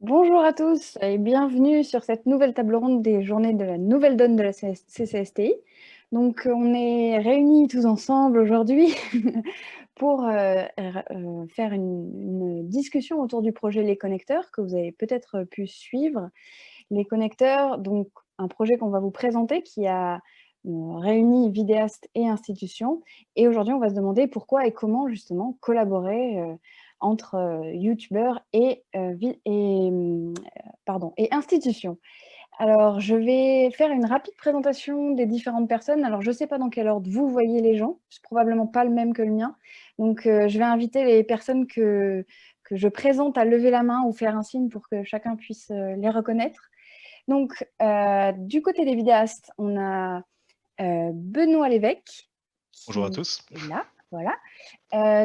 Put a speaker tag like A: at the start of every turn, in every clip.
A: Bonjour à tous et bienvenue sur cette nouvelle table ronde des journées de la nouvelle donne de la CCSTI. Donc, on est réunis tous ensemble aujourd'hui pour faire une discussion autour du projet Les Connecteurs que vous avez peut-être pu suivre. Les Connecteurs, donc un projet qu'on va vous présenter qui a réuni vidéastes et institutions. Et aujourd'hui, on va se demander pourquoi et comment justement collaborer entre youtubeurs et institutions. Alors, je vais faire une rapide présentation des différentes personnes. Alors, je ne sais pas dans quel ordre vous voyez les gens. C'est probablement pas le même que le mien. Donc, je vais inviter les personnes que je présente à lever la main ou faire un signe pour que chacun puisse les reconnaître. Donc, du côté des vidéastes, on a Benoît Lévesque,
B: Bonjour à
A: qui
B: tous.
A: est là, voilà.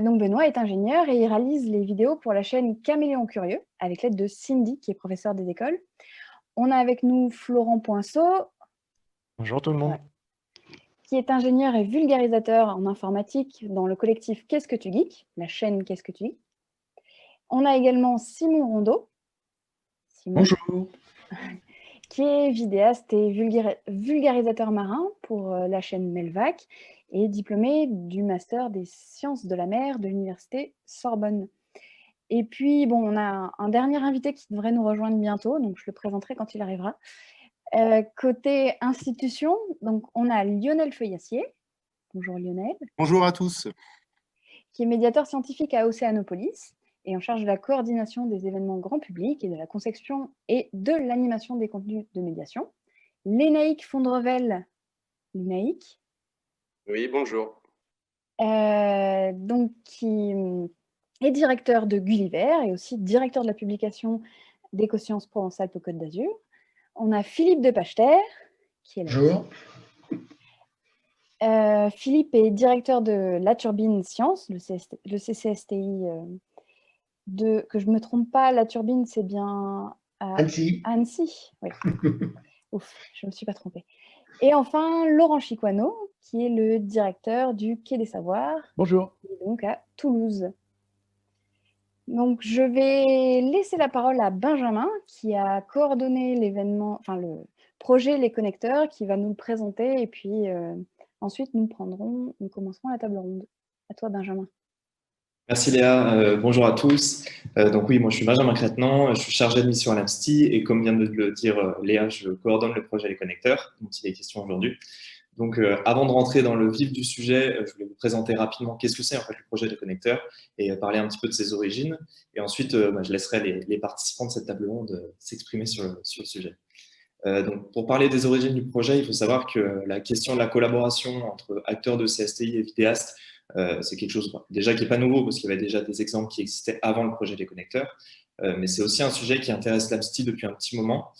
A: Donc Benoît est ingénieur et il réalise les vidéos pour la chaîne Caméléon Curieux, avec l'aide de Cindy, qui est professeure des écoles. On a avec nous Florent Poinceau,
B: Bonjour tout le monde.
A: qui est ingénieur et vulgarisateur en informatique dans le collectif Qu'est-ce que tu geeks, la chaîne Qu'est-ce que tu geeks. On a également Simon Rondeau. Simon,
C: Bonjour.
A: qui est vidéaste et vulgarisateur marin pour la chaîne Melvac et diplômé du master des sciences de la mer de l'université Sorbonne. Et puis, bon, on a un dernier invité qui devrait nous rejoindre bientôt, donc je le présenterai quand il arrivera. Côté institution, donc on a Lionel Feuillassier. Bonjour Lionel.
C: Bonjour à tous.
A: Qui est médiateur scientifique à Océanopolis et en charge de la coordination des événements grand public et de la conception et de l'animation des contenus de médiation. Lénaïque Fondrevel. Lénaïque.
D: Oui, bonjour.
A: Donc, qui est directeur de Gulliver et aussi directeur de la publication d'Écosciences Provence-Alpes-Côte d'Azur. On a Philippe de Pachter, qui est là.
C: Bonjour.
A: Philippe est directeur de La Turbine Science, le CCSTI que je ne me trompe pas, La Turbine, c'est bien à
C: Annecy.
A: Annecy. Oui. Ouf, je ne me suis pas trompée. Et enfin, Laurent Chiquano, qui est le directeur du Quai des Savoirs.
B: Bonjour.
A: Donc à Toulouse. Donc, je vais laisser la parole à Benjamin, qui a coordonné l'événement, enfin le projet Les Connecteurs, qui va nous le présenter. Et puis, ensuite, nous commencerons la table ronde. À toi, Benjamin.
E: Merci Léa, bonjour à tous. Donc oui, moi je suis Benjamin Crétenant, je suis chargé de mission à l'AMSTI et comme vient de le dire Léa, je coordonne le projet Les Connecteurs, dont il est question aujourd'hui. Donc avant de rentrer dans le vif du sujet, je voulais vous présenter rapidement qu'est-ce que c'est en fait le projet Les Connecteurs et parler un petit peu de ses origines. Et ensuite, je laisserai les participants de cette table ronde s'exprimer sur le sujet. Donc, pour parler des origines du projet, il faut savoir que la question de la collaboration entre acteurs de CSTI et vidéastes, c'est quelque chose déjà qui n'est pas nouveau parce qu'il y avait déjà des exemples qui existaient avant le projet des connecteurs, mais c'est aussi un sujet qui intéresse l'AMSTI depuis un petit moment.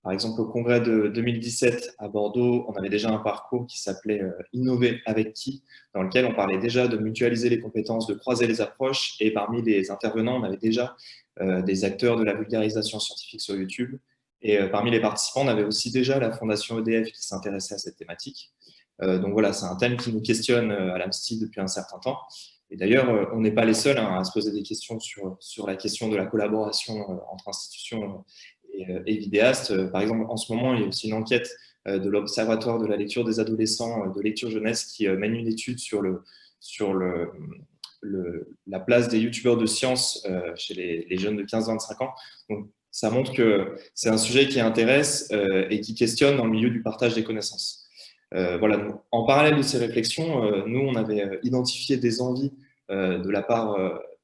E: Par exemple, au congrès de 2017 à Bordeaux, on avait déjà un parcours qui s'appelait Innover avec qui, dans lequel on parlait déjà de mutualiser les compétences, de croiser les approches, et parmi les intervenants, on avait déjà des acteurs de la vulgarisation scientifique sur YouTube. Et parmi les participants, on avait aussi déjà la Fondation EDF qui s'intéressait à cette thématique. Donc voilà, c'est un thème qui nous questionne à l'AMSTI depuis un certain temps. Et d'ailleurs, on n'est pas les seuls à se poser des questions sur la question de la collaboration entre institutions et vidéastes. Par exemple, en ce moment, il y a aussi une enquête de l'Observatoire de la lecture des adolescents de lecture jeunesse qui mène une étude sur la place des youtubeurs de science chez les jeunes de 15-25 ans. Donc, ça montre que c'est un sujet qui intéresse et qui questionne dans le milieu du partage des connaissances. Voilà. Donc, en parallèle de ces réflexions, nous, on avait identifié des envies de la part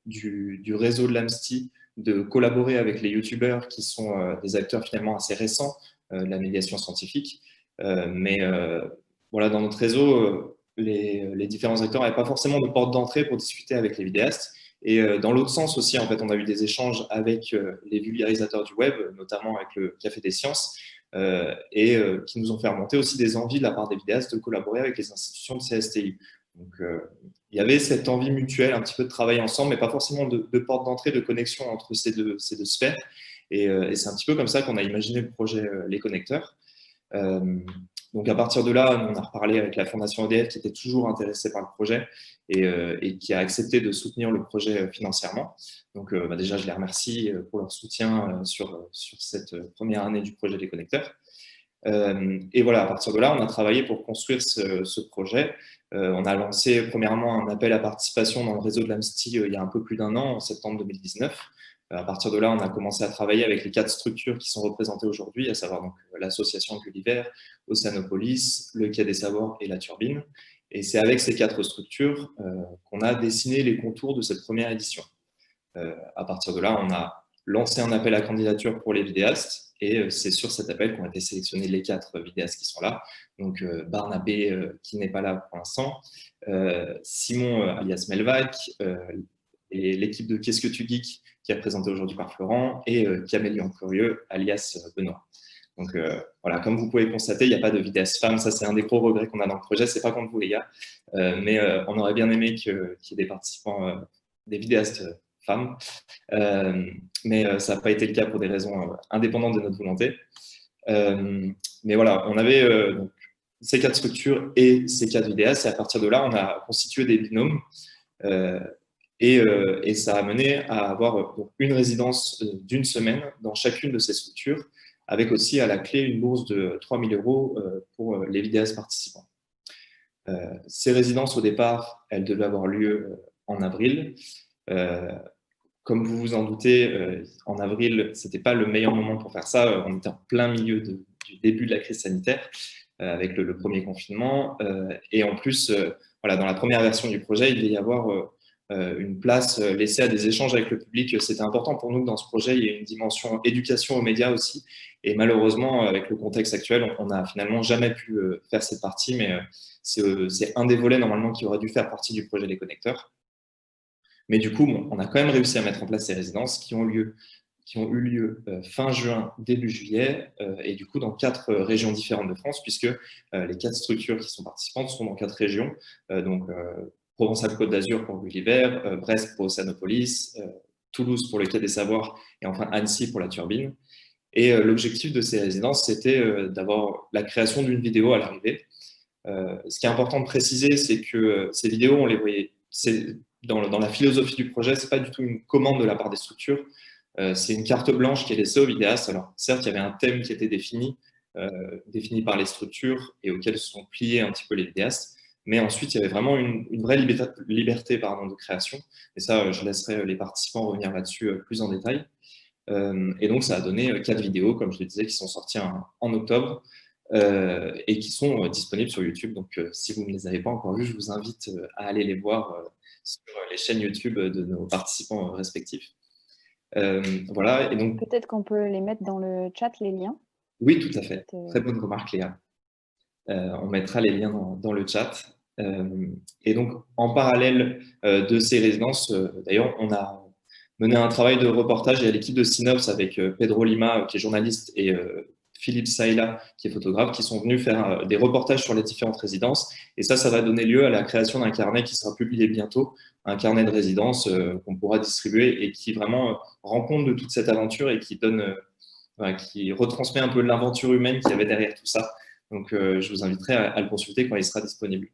E: du réseau de l'AMSTI de collaborer avec les youtubeurs qui sont des acteurs finalement assez récents de la médiation scientifique. Mais voilà, dans notre réseau, les différents acteurs n'avaient pas forcément de porte d'entrée pour discuter avec les vidéastes. Et dans l'autre sens aussi, en fait, on a eu des échanges avec les vulgarisateurs du web, notamment avec le Café des Sciences, qui nous ont fait remonter aussi des envies de la part des vidéastes de collaborer avec les institutions de CSTI. Donc, il y avait cette envie mutuelle, un petit peu de travailler ensemble, mais pas forcément de porte d'entrée, de connexion entre ces deux sphères. Et c'est un petit peu comme ça qu'on a imaginé le projet Les Connecteurs. Donc, à partir de là, on a reparlé avec la Fondation EDF qui était toujours intéressée par le projet et qui a accepté de soutenir le projet financièrement. Donc, déjà, je les remercie pour leur soutien sur cette première année du projet des connecteurs. Et voilà, à partir de là, on a travaillé pour construire ce projet. On a lancé premièrement un appel à participation dans le réseau de l'AMSTI il y a un peu plus d'1 an, en septembre 2019. À partir de là, on a commencé à travailler avec les 4 structures qui sont représentées aujourd'hui, à savoir l'association Gulliver, Océanopolis, le Quai des Savoirs et la Turbine. Et c'est avec ces 4 structures qu'on a dessiné les contours de cette première édition. À partir de là, on a lancé un appel à candidature pour les vidéastes et c'est sur cet appel qu'ont été sélectionnés les 4 vidéastes qui sont là. Donc Barnabé qui n'est pas là pour l'instant, Simon alias Melvac, et l'équipe de Qu'est-ce que tu geeks qui est présentée aujourd'hui par Florent et Camélian Curieux alias Benoît. Donc voilà, comme vous pouvez constater, il n'y a pas de vidéaste femme. Ça, c'est un des gros regrets qu'on a dans le projet. C'est pas contre vous les gars, mais on aurait bien aimé qu'il y ait des participants, des vidéastes femmes, mais ça n'a pas été le cas pour des raisons indépendantes de notre volonté. Mais voilà, on avait donc, ces 4 structures et ces 4 vidéastes, et à partir de là, on a constitué des binômes, et ça a mené à avoir donc, une résidence d'1 semaine dans chacune de ces structures, avec aussi à la clé une bourse de 3 000 € pour les vidéastes participants. Ces résidences, au départ, elles devaient avoir lieu en avril. Comme vous vous en doutez, en avril, ce n'était pas le meilleur moment pour faire ça. On était en plein milieu du début de la crise sanitaire, avec le premier confinement. Et en plus, voilà, dans la première version du projet, il devait y avoir une place laissée à des échanges avec le public. C'était important pour nous que dans ce projet, il y ait une dimension éducation aux médias aussi. Et malheureusement, avec le contexte actuel, on n'a finalement jamais pu faire cette partie, mais c'est un des volets normalement qui aurait dû faire partie du projet des connecteurs. Mais du coup, bon, on a quand même réussi à mettre en place ces résidences qui ont eu lieu fin juin, début juillet, et du coup dans 4 régions différentes de France, puisque les 4 structures qui sont participantes sont dans 4 régions, donc Provence-Alpes-Côte d'Azur pour Gulliver, Brest pour Océanopolis, Toulouse pour le Quai des Savoirs, et enfin Annecy pour la Turbine. Et l'objectif de ces résidences, c'était d'avoir la création d'une vidéo à l'arrivée. Ce qui est important de préciser, c'est que ces vidéos, on les voyait, dans la philosophie du projet, ce n'est pas du tout une commande de la part des structures, c'est une carte blanche qui est laissée aux vidéastes. Alors certes, il y avait un thème qui était défini par les structures et auquel se sont pliés un petit peu les vidéastes, mais ensuite, il y avait vraiment une vraie liberté de création, et ça, je laisserai les participants revenir là-dessus plus en détail. Et donc, ça a donné 4 vidéos, comme je le disais, qui sont sorties en octobre, et qui sont disponibles sur YouTube. Donc, si vous ne les avez pas encore vues, je vous invite à aller les voir sur les chaînes YouTube de nos participants respectifs. Voilà, et donc...
A: Peut-être qu'on peut les mettre dans le chat, les liens.
E: Oui, tout à fait. Très bonne remarque, Léa. On mettra les liens dans le chat. Et donc, en parallèle de ces résidences, d'ailleurs, on a mené un travail de reportage et à l'équipe de Synops avec Pedro Lima, qui est journaliste, et Philippe Saïla, qui est photographe, qui sont venus faire des reportages sur les différentes résidences. Et ça va donner lieu à la création d'un carnet qui sera publié bientôt, un carnet de résidence qu'on pourra distribuer et qui vraiment rend compte de toute cette aventure et qui retransmet un peu l'aventure humaine qu'il y avait derrière tout ça. Donc, je vous inviterai à le consulter quand il sera disponible.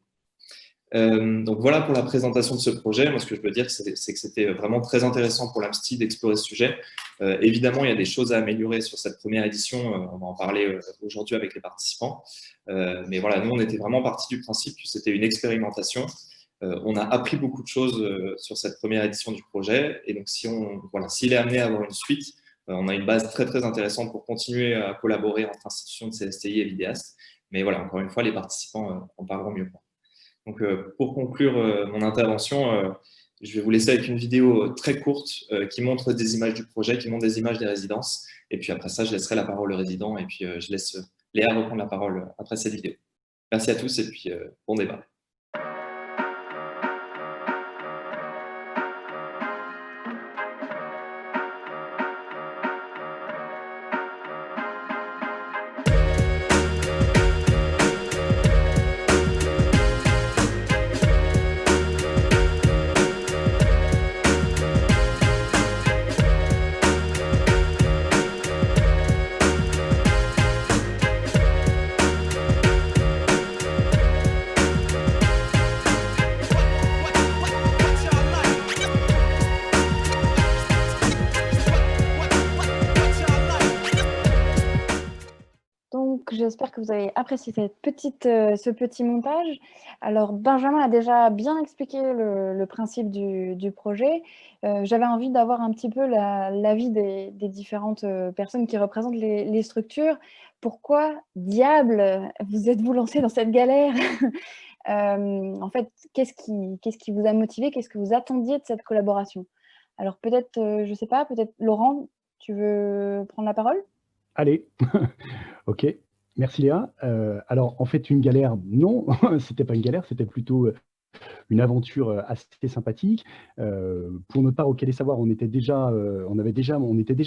E: Donc voilà pour la présentation de ce projet. Moi, ce que je peux dire, c'est que c'était vraiment très intéressant pour l'AMSTI d'explorer ce sujet. Évidemment, il y a des choses à améliorer sur cette première édition. On va en parler aujourd'hui avec les participants. Mais voilà, nous, on était vraiment partis du principe que c'était une expérimentation. On a appris beaucoup de choses sur cette première édition du projet. Et donc, s'il est amené à avoir une suite, on a une base très, très intéressante pour continuer à collaborer entre institutions de CSTI et vidéastes. Mais voilà, encore une fois, les participants en parleront mieux que moi. Donc, pour conclure mon intervention, je vais vous laisser avec une vidéo très courte qui montre des images du projet, qui montre des images des résidences. Et puis après ça, je laisserai la parole aux résidents et puis je laisse Léa reprendre la parole après cette vidéo. Merci à tous et puis bon débat.
A: j'espère que vous avez apprécié ce petit montage. Alors, Benjamin a déjà bien expliqué le principe du projet. J'avais envie d'avoir un petit peu l'avis des différentes personnes qui représentent les structures. Pourquoi, diable, vous êtes-vous lancé dans cette galère? En fait, qu'est-ce qui vous a motivé? Qu'est-ce que vous attendiez de cette collaboration? Alors peut-être, je ne sais pas, peut-être Laurent, tu veux prendre la parole?
C: Allez, OK. Merci Léa. Alors en fait une galère, non, c'était pas une galère, c'était plutôt, une aventure, assez sympathique. Pour notre part, au Quai des Savoirs, on était déjà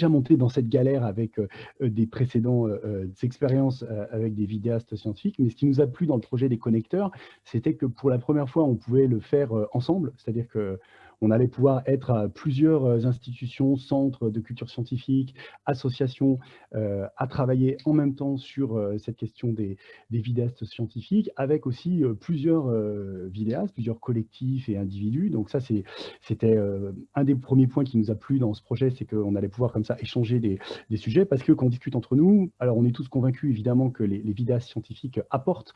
C: monté dans cette galère avec, des précédents, expériences, avec des vidéastes scientifiques. Mais ce qui nous a plu dans le projet des connecteurs, c'était que pour la première fois, on pouvait le faire, ensemble. C'est-à-dire qu'on allait pouvoir être à plusieurs, institutions, centres de culture scientifique, associations, à travailler en même temps sur, cette question des vidéastes scientifiques, avec aussi plusieurs vidéastes, plusieurs collectifs et individus. Donc ça, c'était un des premiers points qui nous a plu dans ce projet, c'est qu'on allait pouvoir comme ça échanger des sujets, parce que quand on discute entre nous, alors on est tous convaincus évidemment que les vidéastes scientifiques apportent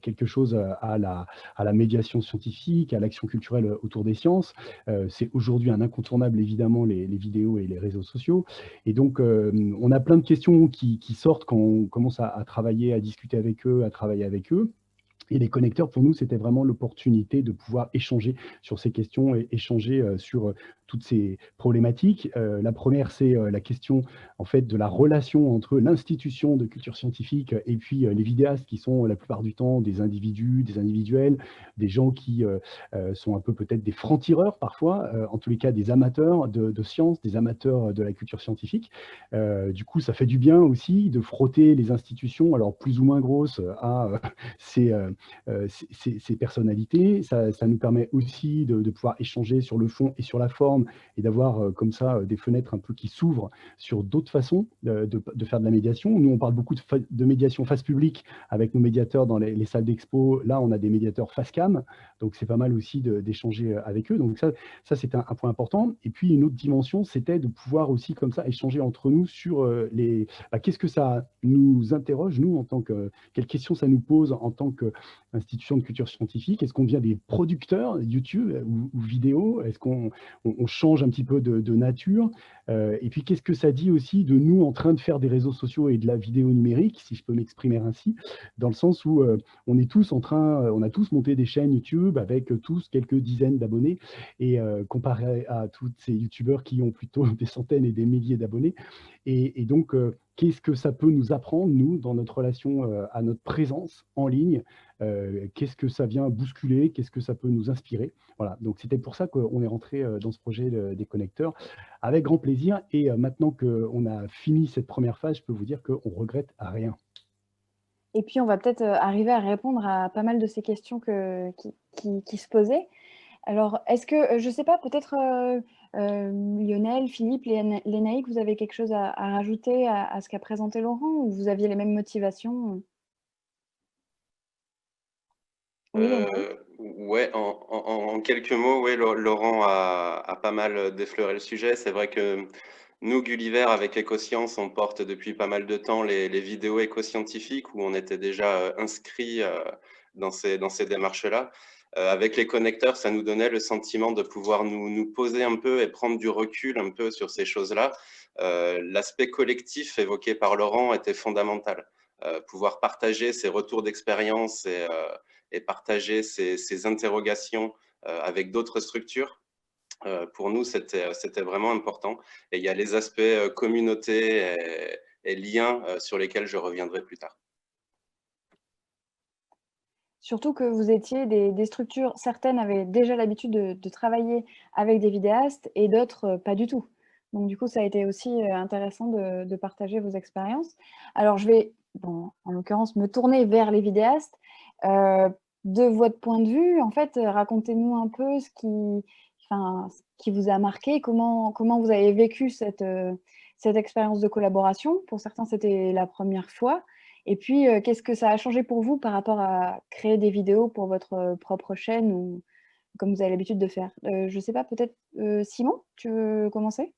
C: quelque chose à la médiation scientifique, à l'action culturelle autour des sciences. C'est aujourd'hui un incontournable, évidemment, les vidéos et les réseaux sociaux. Et donc, on a plein de questions qui sortent quand on commence à travailler, à discuter avec eux, à travailler avec eux. Et les connecteurs, pour nous, c'était vraiment l'opportunité de pouvoir échanger sur ces questions et échanger sur toutes ces problématiques. La première, c'est la question en fait de la relation entre l'institution de culture scientifique et puis les vidéastes qui sont la plupart du temps des individus, des individuels, des gens qui sont un peu peut-être des francs-tireurs parfois, en tous les cas des amateurs de sciences, des amateurs de la culture scientifique. Du coup, ça fait du bien aussi de frotter les institutions, alors plus ou moins grosses, à ces personnalités. Ça nous permet aussi de pouvoir échanger sur le fond et sur la forme et d'avoir comme ça des fenêtres un peu qui s'ouvrent sur d'autres façons de faire de la médiation. Nous, on parle beaucoup de médiation face publique avec nos médiateurs dans les salles d'expo. Là, on a des médiateurs face cam, donc c'est pas mal aussi d'échanger avec eux. Donc ça c'est un point important. Et puis une autre dimension, c'était de pouvoir aussi comme ça échanger entre nous sur qu'est-ce que ça nous interroge, nous, en tant que, quelles questions ça nous pose en tant qu'institution de culture scientifique. Est-ce qu'on devient des producteurs YouTube ou vidéo? Est-ce qu'on change un petit peu de nature? Et puis, qu'est-ce que ça dit aussi de nous en train de faire des réseaux sociaux et de la vidéo numérique, si je peux m'exprimer ainsi, dans le sens où on est tous on a tous monté des chaînes YouTube avec tous quelques dizaines d'abonnés, et comparé à tous ces YouTubeurs qui ont plutôt des centaines et des milliers d'abonnés. Et donc, qu'est-ce que ça peut nous apprendre, nous, dans notre relation à notre présence en ligne? Qu'est-ce que ça vient bousculer? Qu'est-ce que ça peut nous inspirer? Voilà, donc c'était pour ça qu'on est rentré dans ce projet des connecteurs, avec grand plaisir. Et maintenant qu'on a fini cette première phase, je peux vous dire qu'on ne regrette rien.
A: Et puis, on va peut-être arriver à répondre à pas mal de ces questions qui se posaient. Alors, est-ce que, je ne sais pas, peut-être Lionel, Philippe, Lénaïque, vous avez quelque chose à rajouter à ce qu'a présenté Laurent, ou vous aviez les mêmes motivations? Oui, Lénaïque.
D: Ouais, en quelques mots, ouais, Laurent a pas mal défleuré le sujet. C'est vrai que nous, Gulliver, avec Écosciences, on porte depuis pas mal de temps les vidéos écoscientifiques, où on était déjà inscrits dans ces démarches-là. Avec les connecteurs, ça nous donnait le sentiment de pouvoir nous poser un peu et prendre du recul un peu sur ces choses-là. L'aspect collectif évoqué par Laurent était fondamental. Pouvoir partager ses retours d'expérience et partager ces interrogations avec d'autres structures. Pour nous, c'était vraiment important. Et il y a les aspects communauté et liens sur lesquels je reviendrai plus tard.
A: Surtout que vous étiez des structures, certaines avaient déjà l'habitude de travailler avec des vidéastes et d'autres pas du tout. Donc du coup, ça a été aussi intéressant de partager vos expériences. Alors je vais, bon, en l'occurrence, me tourner vers les vidéastes. De votre point de vue, en fait, racontez-nous un peu ce qui vous a marqué, comment vous avez vécu cette expérience de collaboration. Pour certains, c'était la première fois. Et puis, qu'est-ce que ça a changé pour vous par rapport à créer des vidéos pour votre propre chaîne, ou comme vous avez l'habitude de faire? Je ne sais pas, peut-être Simon, tu veux commencer?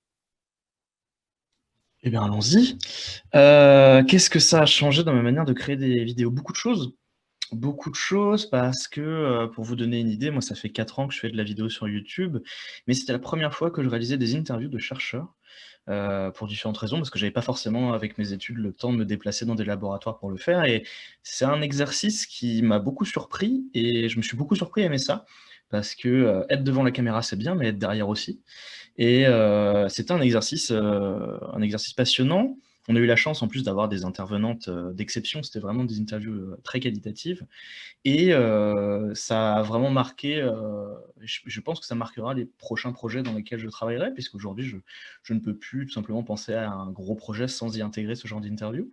F: Eh bien, allons-y. Qu'est-ce que ça a changé dans ma manière de créer des vidéos? Beaucoup de choses. Beaucoup de choses parce que, pour vous donner une idée, moi, ça fait 4 ans que je fais de la vidéo sur YouTube, mais c'était la première fois que je réalisais des interviews de chercheurs, pour différentes raisons, parce que j'avais pas forcément, avec mes études, le temps de me déplacer dans des laboratoires pour le faire et c'est un exercice qui m'a beaucoup surpris et je me suis beaucoup surpris à aimer ça parce que, être devant la caméra, c'est bien, mais être derrière aussi et c'était un exercice passionnant. On a eu la chance en plus d'avoir des intervenantes, d'exception. C'était vraiment des interviews, très qualitatives et ça a vraiment marqué, je pense que ça marquera les prochains projets dans lesquels je travaillerai, puisqu'aujourd'hui je ne peux plus tout simplement penser à un gros projet sans y intégrer ce genre d'interview.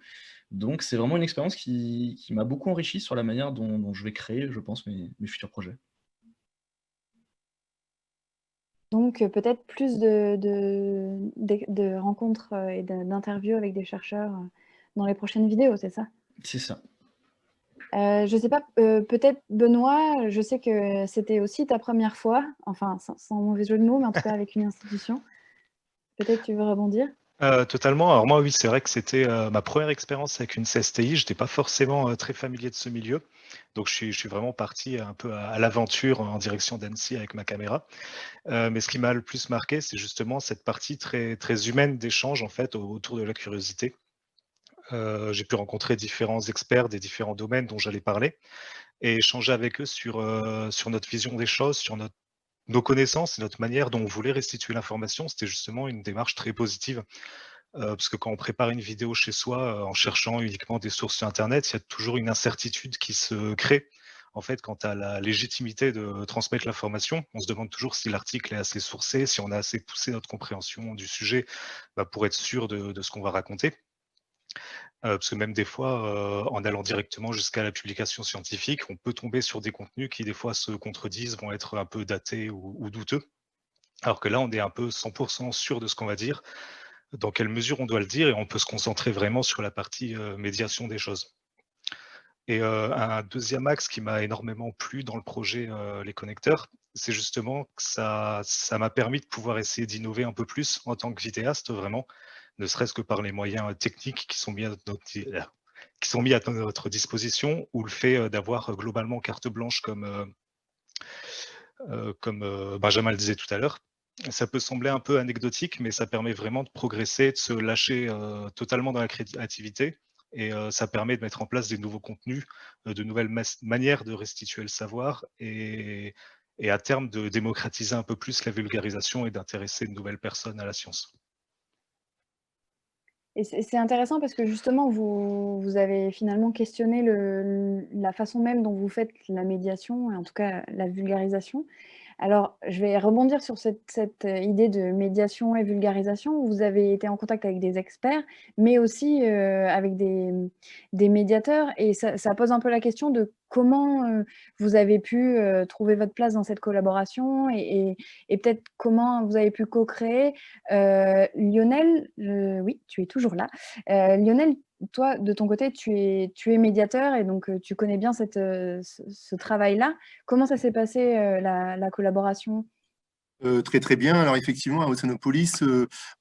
F: Donc c'est vraiment une expérience qui m'a beaucoup enrichi sur la manière dont je vais créer, je pense, mes futurs projets.
A: Donc peut-être plus de rencontres et d'interviews avec des chercheurs dans les prochaines vidéos, c'est ça?
F: C'est ça.
A: Je sais pas, peut-être Benoît, je sais que c'était aussi ta première fois, enfin sans mauvais jeu de mots, mais en tout cas avec une institution. Peut-être tu veux rebondir?
B: Totalement. Alors moi, oui, c'est vrai que c'était ma première expérience avec une CSTI. Je n'étais pas forcément très familier de ce milieu. Donc je suis vraiment parti un peu à l'aventure en direction d'Annecy avec ma caméra. Mais ce qui m'a le plus marqué, c'est justement cette partie très, très humaine d'échange en fait, autour de la curiosité. J'ai pu rencontrer différents experts des différents domaines dont j'allais parler et échanger avec eux sur notre vision des choses, sur nos connaissances et notre manière dont on voulait restituer l'information. C'était justement une démarche très positive. Parce que quand on prépare une vidéo chez soi, en cherchant uniquement des sources sur internet, il y a toujours une incertitude qui se crée. En fait, quant à la légitimité de transmettre l'information, on se demande toujours si l'article est assez sourcé, si on a assez poussé notre compréhension du sujet, pour être sûr de ce qu'on va raconter. Parce que même des fois, en allant directement jusqu'à la publication scientifique, on peut tomber sur des contenus qui des fois se contredisent, vont être un peu datés ou douteux. Alors que là, on est un peu 100% sûr de ce qu'on va dire, dans quelle mesure on doit le dire et on peut se concentrer vraiment sur la partie médiation des choses. Et un deuxième axe qui m'a énormément plu dans le projet Les Connecteurs, c'est justement que ça m'a permis de pouvoir essayer d'innover un peu plus en tant que vidéaste, vraiment, ne serait-ce que par les moyens techniques qui sont mis à notre disposition, ou le fait d'avoir globalement carte blanche comme Benjamin le disait tout à l'heure. Ça peut sembler un peu anecdotique, mais ça permet vraiment de progresser, de se lâcher totalement dans la créativité. Et ça permet de mettre en place des nouveaux contenus, de nouvelles manières de restituer le savoir et à terme de démocratiser un peu plus la vulgarisation et d'intéresser de nouvelles personnes à la science.
A: Et c'est intéressant parce que justement, vous avez finalement questionné la façon même dont vous faites la médiation, et en tout cas la vulgarisation. Alors, je vais rebondir sur cette idée de médiation et vulgarisation. Vous avez été en contact avec des experts, mais aussi avec des médiateurs. Et ça pose un peu la question de comment vous avez pu trouver votre place dans cette collaboration et peut-être comment vous avez pu co-créer. Lionel, oui, tu es toujours là. Lionel, toi, de ton côté, tu es médiateur et donc tu connais bien ce travail-là. Comment ça s'est passé, la collaboration?
G: Très très bien. Alors effectivement, à Oceanopolis,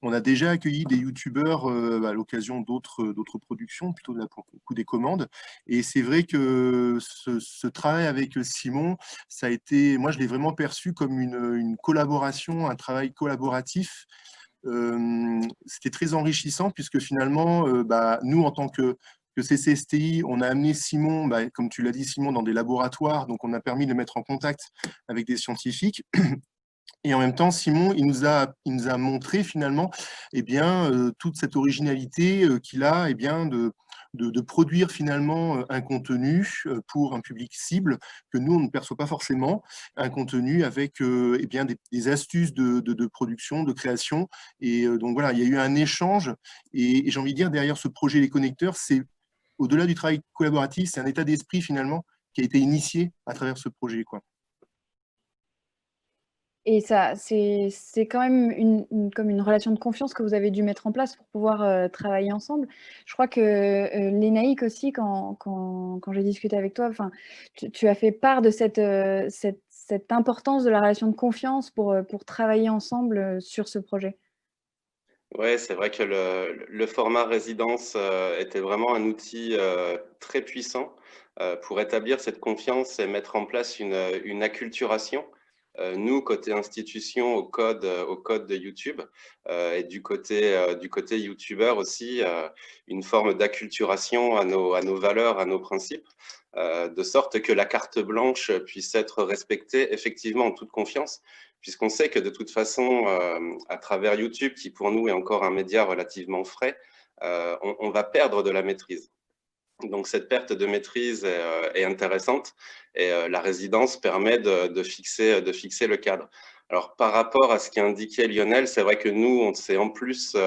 G: on a déjà accueilli des youtubeurs à l'occasion d'autres productions, plutôt pour le coup des commandes. Et c'est vrai que ce travail avec Simon, ça a été, moi je l'ai vraiment perçu comme une collaboration, un travail collaboratif. C'était très enrichissant puisque finalement, nous en tant que CCSTI, on a amené Simon, comme tu l'as dit Simon, dans des laboratoires, donc on a permis de le mettre en contact avec des scientifiques. Et en même temps, Simon, il nous a montré finalement toute cette originalité qu'il a de produire finalement un contenu pour un public cible que nous, on ne perçoit pas forcément, un contenu avec des astuces de production, de création. Et donc voilà, il y a eu un échange. Et j'ai envie de dire, derrière ce projet Les Connecteurs, c'est au-delà du travail collaboratif, c'est un état d'esprit finalement qui a été initié à travers ce projet, quoi.
A: Et ça, c'est quand même comme une relation de confiance que vous avez dû mettre en place pour pouvoir travailler ensemble. Je crois que Lénaïque aussi, quand j'ai discuté avec toi, tu as fait part de cette importance de la relation de confiance pour travailler ensemble sur ce projet.
D: Ouais, c'est vrai que le format résidence était vraiment un outil très puissant pour établir cette confiance et mettre en place une acculturation. Nous, côté institution, au code de YouTube, et du côté YouTubeur aussi, une forme d'acculturation à nos valeurs, à nos principes, de sorte que la carte blanche puisse être respectée effectivement en toute confiance, puisqu'on sait que de toute façon, à travers YouTube, qui pour nous est encore un média relativement frais, on va perdre de la maîtrise. Donc cette perte de maîtrise est intéressante et la résidence permet de fixer le cadre. Alors par rapport à ce qu'a indiqué Lionel, c'est vrai que nous, on s'est en plus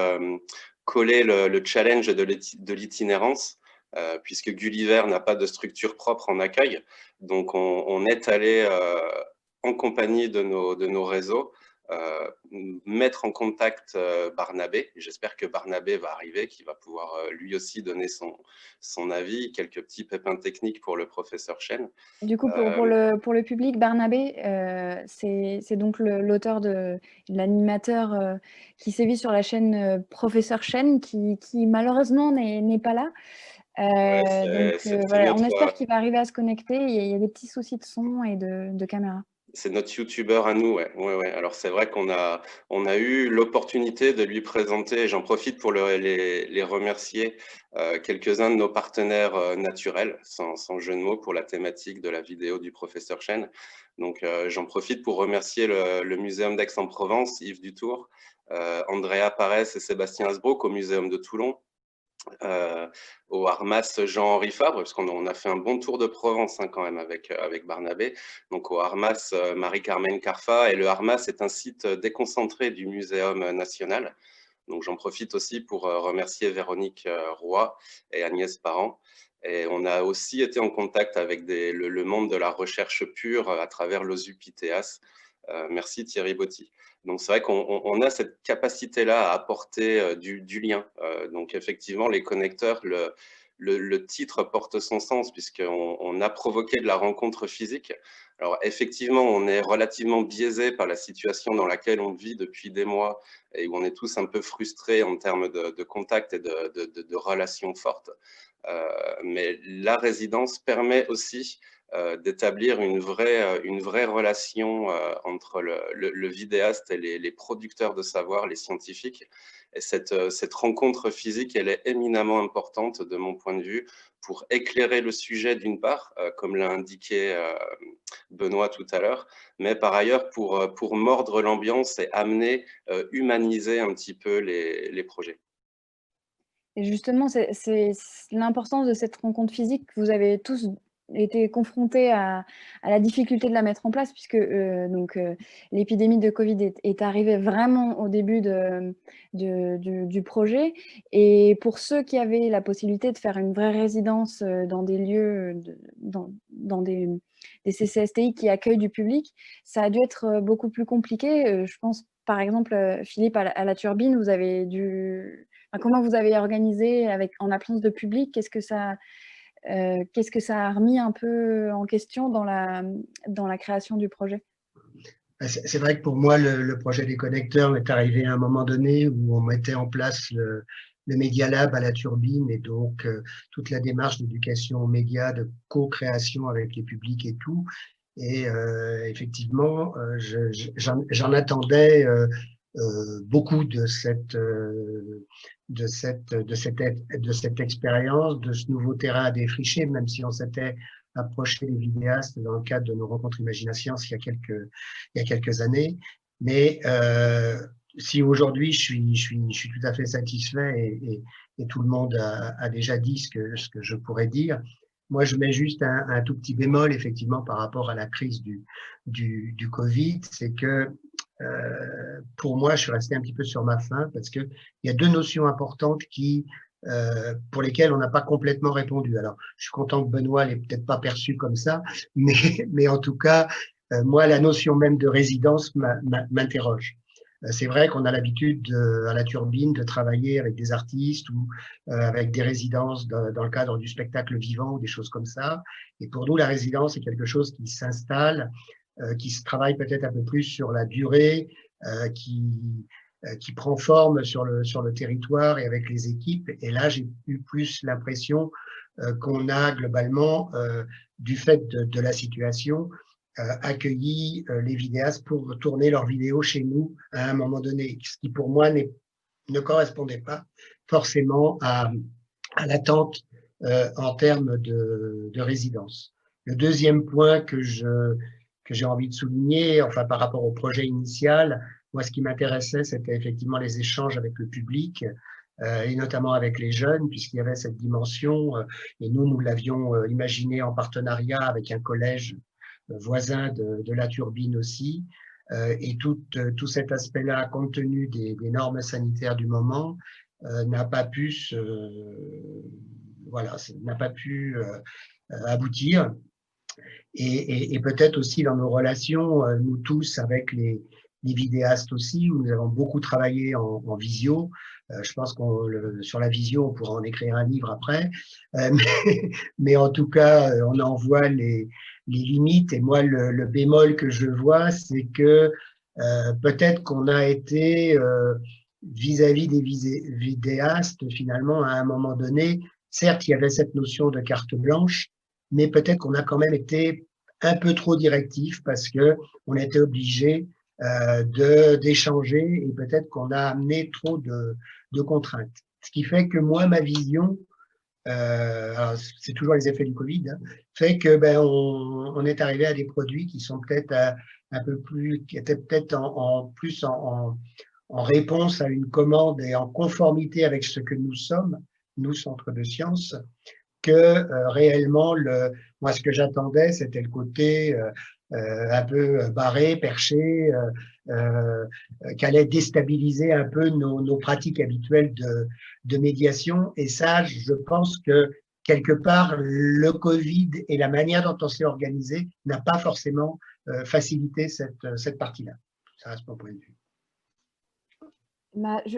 D: collé le challenge de l'itinérance, puisque Gulliver n'a pas de structure propre en accueil. Donc on est allé en compagnie de nos réseaux mettre en contact Barnabé. J'espère que Barnabé va arriver, qui va pouvoir lui aussi donner son avis, quelques petits pépins techniques pour le professeur Chen.
A: Du coup, pour le public, Barnabé, c'est donc l'auteur de l'animateur qui sévit sur la chaîne Professeur Chen, qui malheureusement n'est pas là. Donc voilà, on espère qu'il va arriver à se connecter. Il y a des petits soucis de son et de caméra.
D: C'est notre youtubeur à nous, ouais. Alors c'est vrai qu'on a eu l'opportunité de lui présenter, j'en profite pour les remercier, quelques-uns de nos partenaires naturels, sans jeu de mots, pour la thématique de la vidéo du professeur Chen. Donc j'en profite pour remercier le Muséum d'Aix-en-Provence, Yves Dutour, Andrea Parès et Sébastien Hasbrook au Muséum de Toulon, au Harmas Jean-Henri Fabre, parce qu'on a fait un bon tour de Provence quand même avec Barnabé. Donc au Harmas Marie-Carmen Carfa, et le Harmas est un site déconcentré du Muséum national. Donc j'en profite aussi pour remercier Véronique Roy et Agnès Parent. Et on a aussi été en contact avec le monde de la recherche pure à travers l'OSUPITEAS. Merci Thierry Botti. Donc c'est vrai qu'on a cette capacité-là à apporter du lien. Donc effectivement, les connecteurs, le titre porte son sens, puisqu'on a provoqué de la rencontre physique. Alors effectivement, on est relativement biaisé par la situation dans laquelle on vit depuis des mois et où on est tous un peu frustrés en termes de contact et de relations fortes. Mais la résidence permet aussi d'établir une vraie relation entre le vidéaste et les producteurs de savoir, les scientifiques. Et cette rencontre physique, elle est éminemment importante de mon point de vue pour éclairer le sujet d'une part, comme l'a indiqué Benoît tout à l'heure, mais par ailleurs pour mordre l'ambiance et amener, humaniser un petit peu les projets.
A: Et justement, c'est l'importance de cette rencontre physique. Vous avez tous été confrontés à la difficulté de la mettre en place, puisque l'épidémie de Covid est arrivée vraiment au début du projet. Et pour ceux qui avaient la possibilité de faire une vraie résidence dans des lieux, dans des CCSTI qui accueillent du public, ça a dû être beaucoup plus compliqué. Je pense, par exemple, Philippe, à la Turbine, vous avez dû... Enfin, comment vous avez organisé en absence de public? Qu'est-ce que ça a remis un peu en question dans la création du projet?
H: C'est vrai que pour moi, le projet des connecteurs est arrivé à un moment donné où on mettait en place le Media Lab à la Turbine, et donc toute la démarche d'éducation aux médias, de co-création avec les publics et tout. Et effectivement, j'en attendais beaucoup de cette expérience, de ce nouveau terrain à défricher, même si on s'était approché des vidéastes dans le cadre de nos rencontres Imagination il y a quelques années. Mais si aujourd'hui je suis tout à fait satisfait et tout le monde a déjà dit ce que je pourrais dire, moi je mets juste un tout petit bémol effectivement par rapport à la crise du Covid, c'est que pour moi, je suis resté un petit peu sur ma faim parce que il y a deux notions importantes pour lesquelles on n'a pas complètement répondu. Alors, je suis content que Benoît l'ait peut-être pas perçu comme ça, mais en tout cas, moi, la notion même de résidence m'interroge. C'est vrai qu'on a l'habitude à la Turbine de travailler avec des artistes ou avec des résidences dans le cadre du spectacle vivant ou des choses comme ça. Et pour nous, la résidence est quelque chose qui s'installe, qui se travaille peut-être un peu plus sur la durée, qui qui prend forme sur le territoire et avec les équipes. Et là, j'ai eu plus l'impression qu'on a globalement, du fait de la situation, accueilli les vidéastes pour tourner leurs vidéos chez nous à un moment donné, ce qui pour moi ne correspondait pas forcément à l'attente en termes de résidence. Le deuxième point que j'ai envie de souligner, enfin par rapport au projet initial, moi ce qui m'intéressait, c'était effectivement les échanges avec le public, et notamment avec les jeunes, puisqu'il y avait cette dimension, et nous l'avions imaginé en partenariat avec un collège voisin de la Turbine aussi, et tout cet aspect-là, compte tenu des normes sanitaires du moment, n'a pas pu n'a pas pu aboutir. Et peut-être aussi dans nos relations, nous tous, avec les vidéastes aussi, où nous avons beaucoup travaillé en visio. Je pense sur la visio, on pourra en écrire un livre après. Mais en tout cas, on en voit les limites. Et moi, le bémol que je vois, c'est que peut-être qu'on a été, vis-à-vis des vidéastes, finalement, à un moment donné, certes, il y avait cette notion de carte blanche, mais peut-être qu'on a quand même été un peu trop directif parce que on était obligé d'échanger et peut-être qu'on a amené trop de contraintes. Ce qui fait que moi, ma vision, c'est toujours les effets du Covid, hein, fait que on est arrivé à des produits qui sont peut-être un peu plus, qui étaient peut-être en réponse à une commande et en conformité avec ce que nous sommes, nous, centres de sciences, que réellement, moi, ce que j'attendais, c'était le côté un peu barré, perché, qu'allait déstabiliser un peu nos pratiques habituelles de médiation. Et ça, je pense que quelque part, le Covid et la manière dont on s'est organisé n'a pas forcément facilité cette partie-là. Ça reste mon point de vue.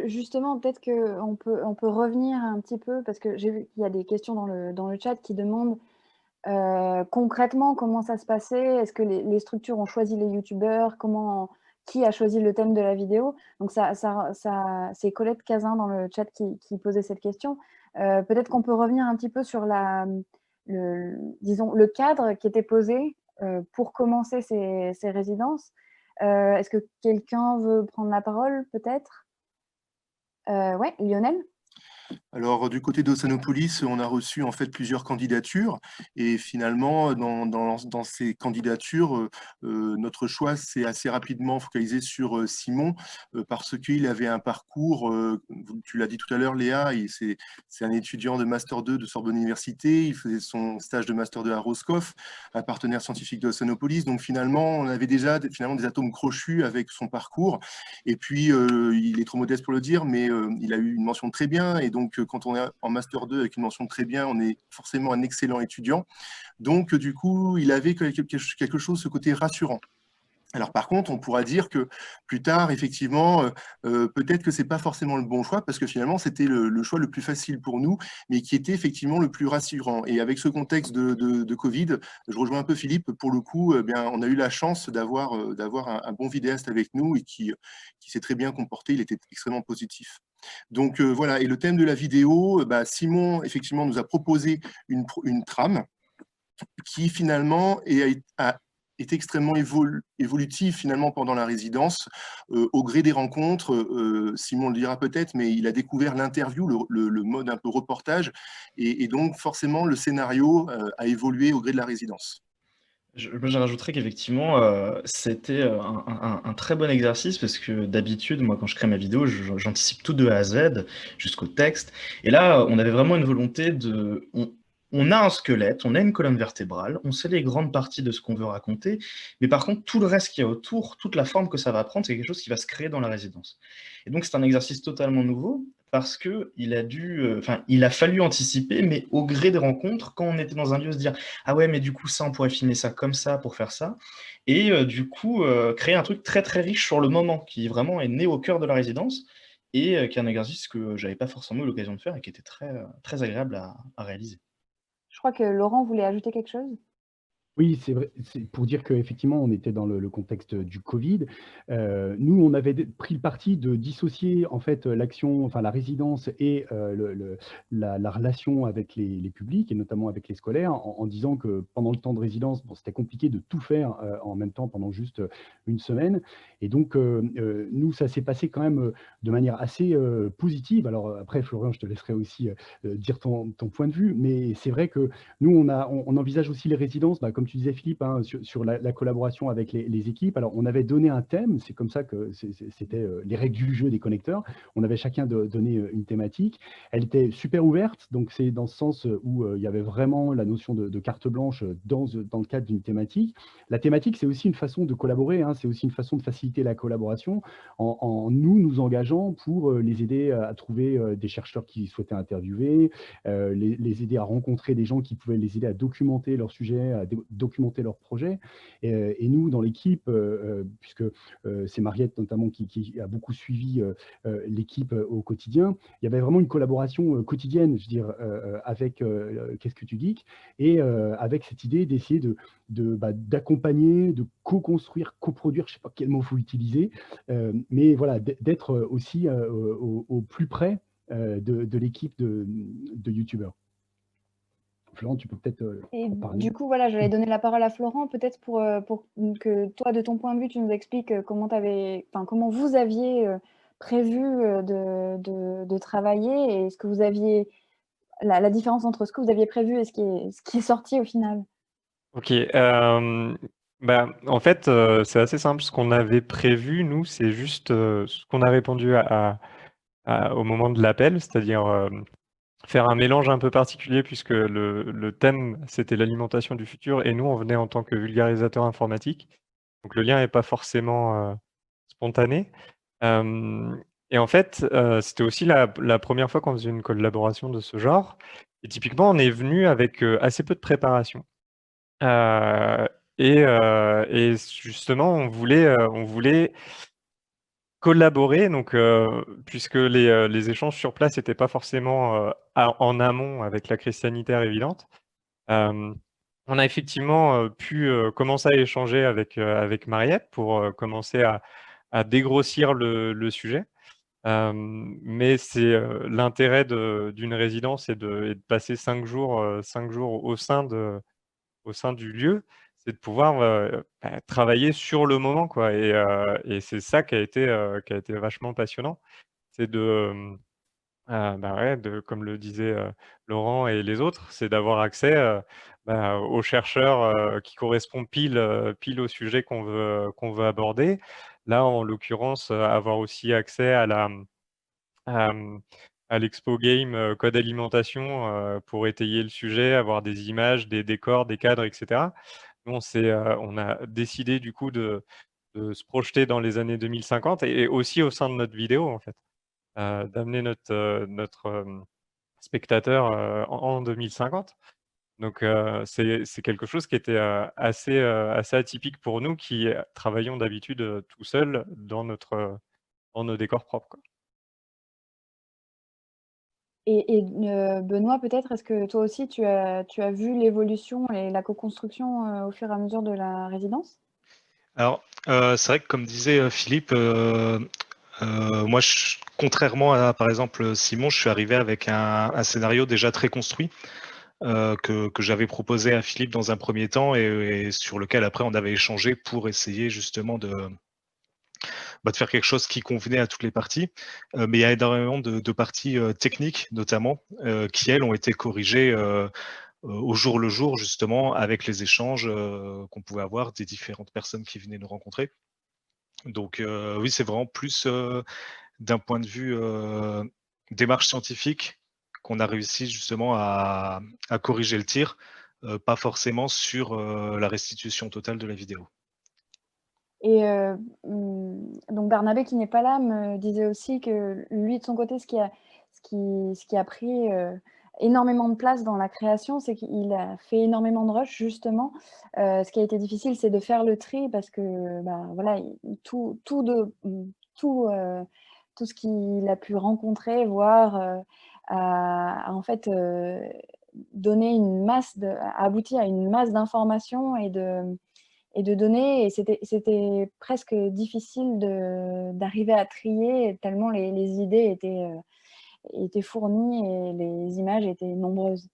A: Justement, peut-être qu'on peut revenir un petit peu, parce que j'ai vu qu'il y a des questions dans le chat qui demandent concrètement comment ça se passait. Est-ce que les structures ont choisi les youtubeurs? Qui a choisi le thème de la vidéo? Donc c'est Colette Cazin dans le chat qui posait cette question. Peut-être qu'on peut revenir un petit peu sur disons, le cadre qui était posé pour commencer ces résidences. Est-ce que quelqu'un veut prendre la parole, peut-être? Ouais, Lionel?
G: Alors, du côté d'Ossanopolis, on a reçu en fait plusieurs candidatures et finalement, dans ces candidatures, notre choix s'est assez rapidement focalisé sur Simon parce qu'il avait un parcours, tu l'as dit tout à l'heure Léa, c'est un étudiant de Master 2 de Sorbonne Université, il faisait son stage de Master 2 à Roscoff, un partenaire scientifique d'Ossanopolis, donc finalement, on avait déjà des atomes crochus avec son parcours et puis, il est trop modeste pour le dire, mais il a eu une mention très bien et donc quand on est en Master 2 avec une mention très bien, on est forcément un excellent étudiant. Donc, du coup, il avait quelque chose, ce côté rassurant. Alors par contre, on pourra dire que plus tard, effectivement, peut-être que c'est pas forcément le bon choix parce que finalement, c'était le choix le plus facile pour nous, mais qui était effectivement le plus rassurant. Et avec ce contexte de Covid, je rejoins un peu Philippe, pour le coup, on a eu la chance d'avoir un bon vidéaste avec nous et qui s'est très bien comporté, il était extrêmement positif. Donc voilà, et le thème de la vidéo, Simon, effectivement, nous a proposé une trame qui finalement est extrêmement évolutive finalement pendant la résidence, au gré des rencontres. Simon le dira peut-être, mais il a découvert l'interview, le mode un peu reportage, et donc forcément le scénario a évolué au gré de la résidence.
F: Je rajouterais qu'effectivement, c'était un très bon exercice parce que d'habitude, moi, quand je crée ma vidéo, j'anticipe tout de A à Z jusqu'au texte. Et là, on avait vraiment une volonté on a un squelette, on a une colonne vertébrale, on sait les grandes parties de ce qu'on veut raconter, mais par contre, tout le reste qu'il y a autour, toute la forme que ça va prendre, c'est quelque chose qui va se créer dans la résidence. Et donc, c'est un exercice totalement nouveau parce que il a fallu anticiper, mais au gré des rencontres, quand on était dans un lieu, se dire « Ah ouais, mais du coup, ça, on pourrait filmer ça comme ça pour faire ça. » Et du coup, créer un truc très, très riche sur le moment, qui vraiment est né au cœur de la résidence et qui est un exercice que j'avais pas forcément eu l'occasion de faire et qui était très, très agréable à réaliser.
A: Je crois que Laurent voulait ajouter quelque chose.
C: Oui, c'est vrai, c'est pour dire qu'effectivement, on était dans le contexte du Covid. Nous, on avait pris le parti de dissocier, en fait, l'action, enfin, la résidence et la relation avec les publics et notamment avec les scolaires, en disant que pendant le temps de résidence, bon, c'était compliqué de tout faire, en même temps pendant juste, une semaine. Et donc, nous, ça s'est passé quand même, de manière assez, positive. Alors, après, Florian, je te laisserai aussi, dire ton point de vue, mais c'est vrai que nous, on envisage aussi les résidences, bah, comme tu disais Philippe, hein, sur la collaboration avec les équipes. Alors, on avait donné un thème, c'est comme ça que c'était les règles du jeu des connecteurs. On avait chacun donné une thématique. Elle était super ouverte, donc c'est dans ce sens où il y avait vraiment la notion de carte blanche dans le cadre d'une thématique. La thématique, c'est aussi une façon de collaborer, hein, c'est aussi une façon de faciliter la collaboration en nous engageant pour les aider à trouver des chercheurs qui souhaitaient interviewer, les aider à rencontrer des gens qui pouvaient les aider à documenter leur sujet, à documenter leur projet. Et nous, dans l'équipe, puisque c'est Mariette notamment qui a beaucoup suivi l'équipe au quotidien, il y avait vraiment une collaboration quotidienne, je veux dire, avec Qu'est-ce que tu geeks, et avec cette idée d'essayer d'accompagner, de co-construire, coproduire, je ne sais pas quel mot il faut utiliser, mais voilà, d'être aussi au plus près de l'équipe de youtubeurs. Florent, tu peux peut-être
A: Et
C: en parler.
A: du coup, voilà, j'allais donner la parole à Florent, peut-être pour que toi, de ton point de vue, tu nous expliques comment vous aviez prévu de travailler et ce que vous aviez, la différence entre ce que vous aviez prévu et ce qui est sorti au final.
I: Ok, en fait, c'est assez simple. Ce qu'on avait prévu, nous, c'est juste ce qu'on a répondu au moment de l'appel, c'est-à-dire faire un mélange un peu particulier puisque le thème, c'était l'alimentation du futur et nous, on venait en tant que vulgarisateur informatique. Donc le lien n'est pas forcément spontané. Et en fait, c'était aussi la première fois qu'on faisait une collaboration de ce genre. Et typiquement, on est venu avec assez peu de préparation. Et justement, on voulait collaborer, donc puisque les échanges sur place n'étaient pas forcément en amont avec la crise sanitaire évidente. On a effectivement pu commencer à échanger avec Mariette pour commencer à dégrossir le sujet. Mais c'est l'intérêt d'une résidence et de passer 5 jours au sein du lieu, c'est de pouvoir travailler sur le moment, quoi. Et c'est ça qui a été vachement passionnant. C'est ouais, comme le disaient Laurent et les autres, c'est d'avoir accès aux chercheurs qui correspondent pile au sujet qu'on veut aborder. Là, en l'occurrence, avoir aussi accès à, à l'Expo Game Code Alimentation pour étayer le sujet, avoir des images, des décors, des cadres, etc. Nous, on a décidé du coup de se projeter dans les années 2050 et aussi au sein de notre vidéo, en fait, d'amener notre spectateur en 2050. Donc, c'est quelque chose qui était assez atypique pour nous qui travaillons d'habitude tout seuls dans nos décors propres, quoi.
A: Et Benoît, peut-être, est-ce que toi aussi, tu as vu l'évolution et la co-construction au fur et à mesure de la résidence?
B: Alors, c'est vrai que comme disait Philippe, moi, contrairement à, par exemple, Simon, je suis arrivé avec un scénario déjà très construit que j'avais proposé à Philippe dans un premier temps et sur lequel après on avait échangé pour essayer justement de faire quelque chose qui convenait à toutes les parties. Mais il y a énormément de parties techniques, notamment, qui, elles, ont été corrigées au jour le jour, justement, avec les échanges qu'on pouvait avoir des différentes personnes qui venaient nous rencontrer. Donc oui, c'est vraiment plus d'un point de vue démarche scientifique qu'on a réussi justement à corriger le tir, pas forcément sur la restitution totale de la vidéo.
A: Et donc Barnabé, qui n'est pas là, me disait aussi que lui, de son côté, ce qui a pris énormément de place dans la création, c'est qu'il a fait énormément de rush, justement. Ce qui a été difficile, c'est de faire le tri parce que voilà, tout ce qu'il a pu rencontrer, voir, en fait donné a abouti à une masse d'informations et de données, et c'était presque difficile d'arriver à trier tellement les idées étaient fournies et les images étaient nombreuses.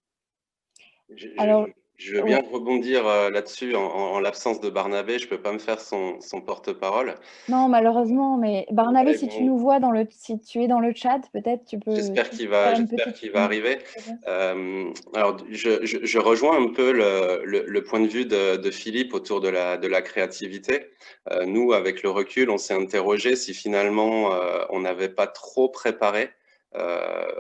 A: Alors,
D: Je veux bien
A: ouais.
D: rebondir là-dessus. En l'absence de Barnabé, je ne peux pas me faire son porte-parole.
A: Non, malheureusement, mais Barnabé,
D: Ouais,
A: si tu
D: bon,
A: nous vois si tu es dans le chat, peut-être tu peux
D: j'espère qu'il
A: faire
D: va,
A: une
D: j'espère
A: petite
D: qu'il va arriver. Alors, je rejoins un peu le point de vue de Philippe autour de la créativité. Nous, avec le recul, on s'est interrogé si finalement on n'avait pas trop préparé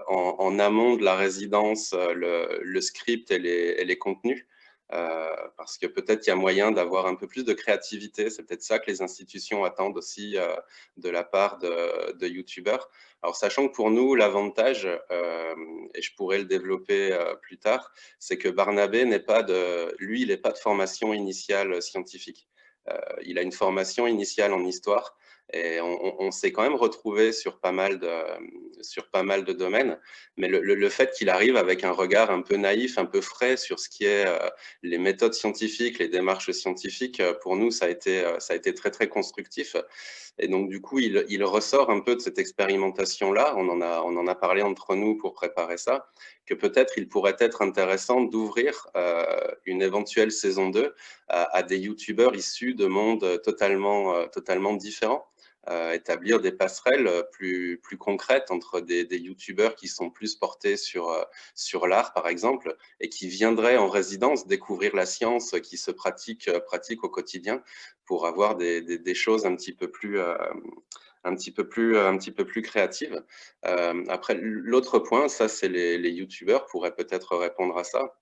D: en amont de la résidence le script et les contenus. Parce que peut-être qu'il y a moyen d'avoir un peu plus de créativité. C'est peut-être ça que les institutions attendent aussi de la part de YouTubeurs. Alors, sachant que pour nous, l'avantage, et je pourrais le développer plus tard, c'est que Barnabé il n'est pas de formation initiale scientifique. Il a une formation initiale en histoire, et on s'est quand même retrouvé sur pas mal de domaines. Mais le fait qu'il arrive avec un regard un peu naïf, un peu frais sur ce qui est les méthodes scientifiques, les démarches scientifiques, pour nous, ça a été très, très constructif. Et donc, du coup, il ressort un peu de cette expérimentation-là. On en a parlé entre nous pour préparer ça, que peut-être il pourrait être intéressant d'ouvrir une éventuelle saison 2 à des youtubeurs issus de mondes totalement différents. Établir des passerelles plus concrètes entre des youtubeurs qui sont plus portés sur l'art, par exemple, et qui viendraient en résidence découvrir la science qui se pratique au quotidien, pour avoir des choses un petit peu plus créatives. Après, l'autre point, ça, c'est les youtubeurs pourraient peut-être répondre à ça.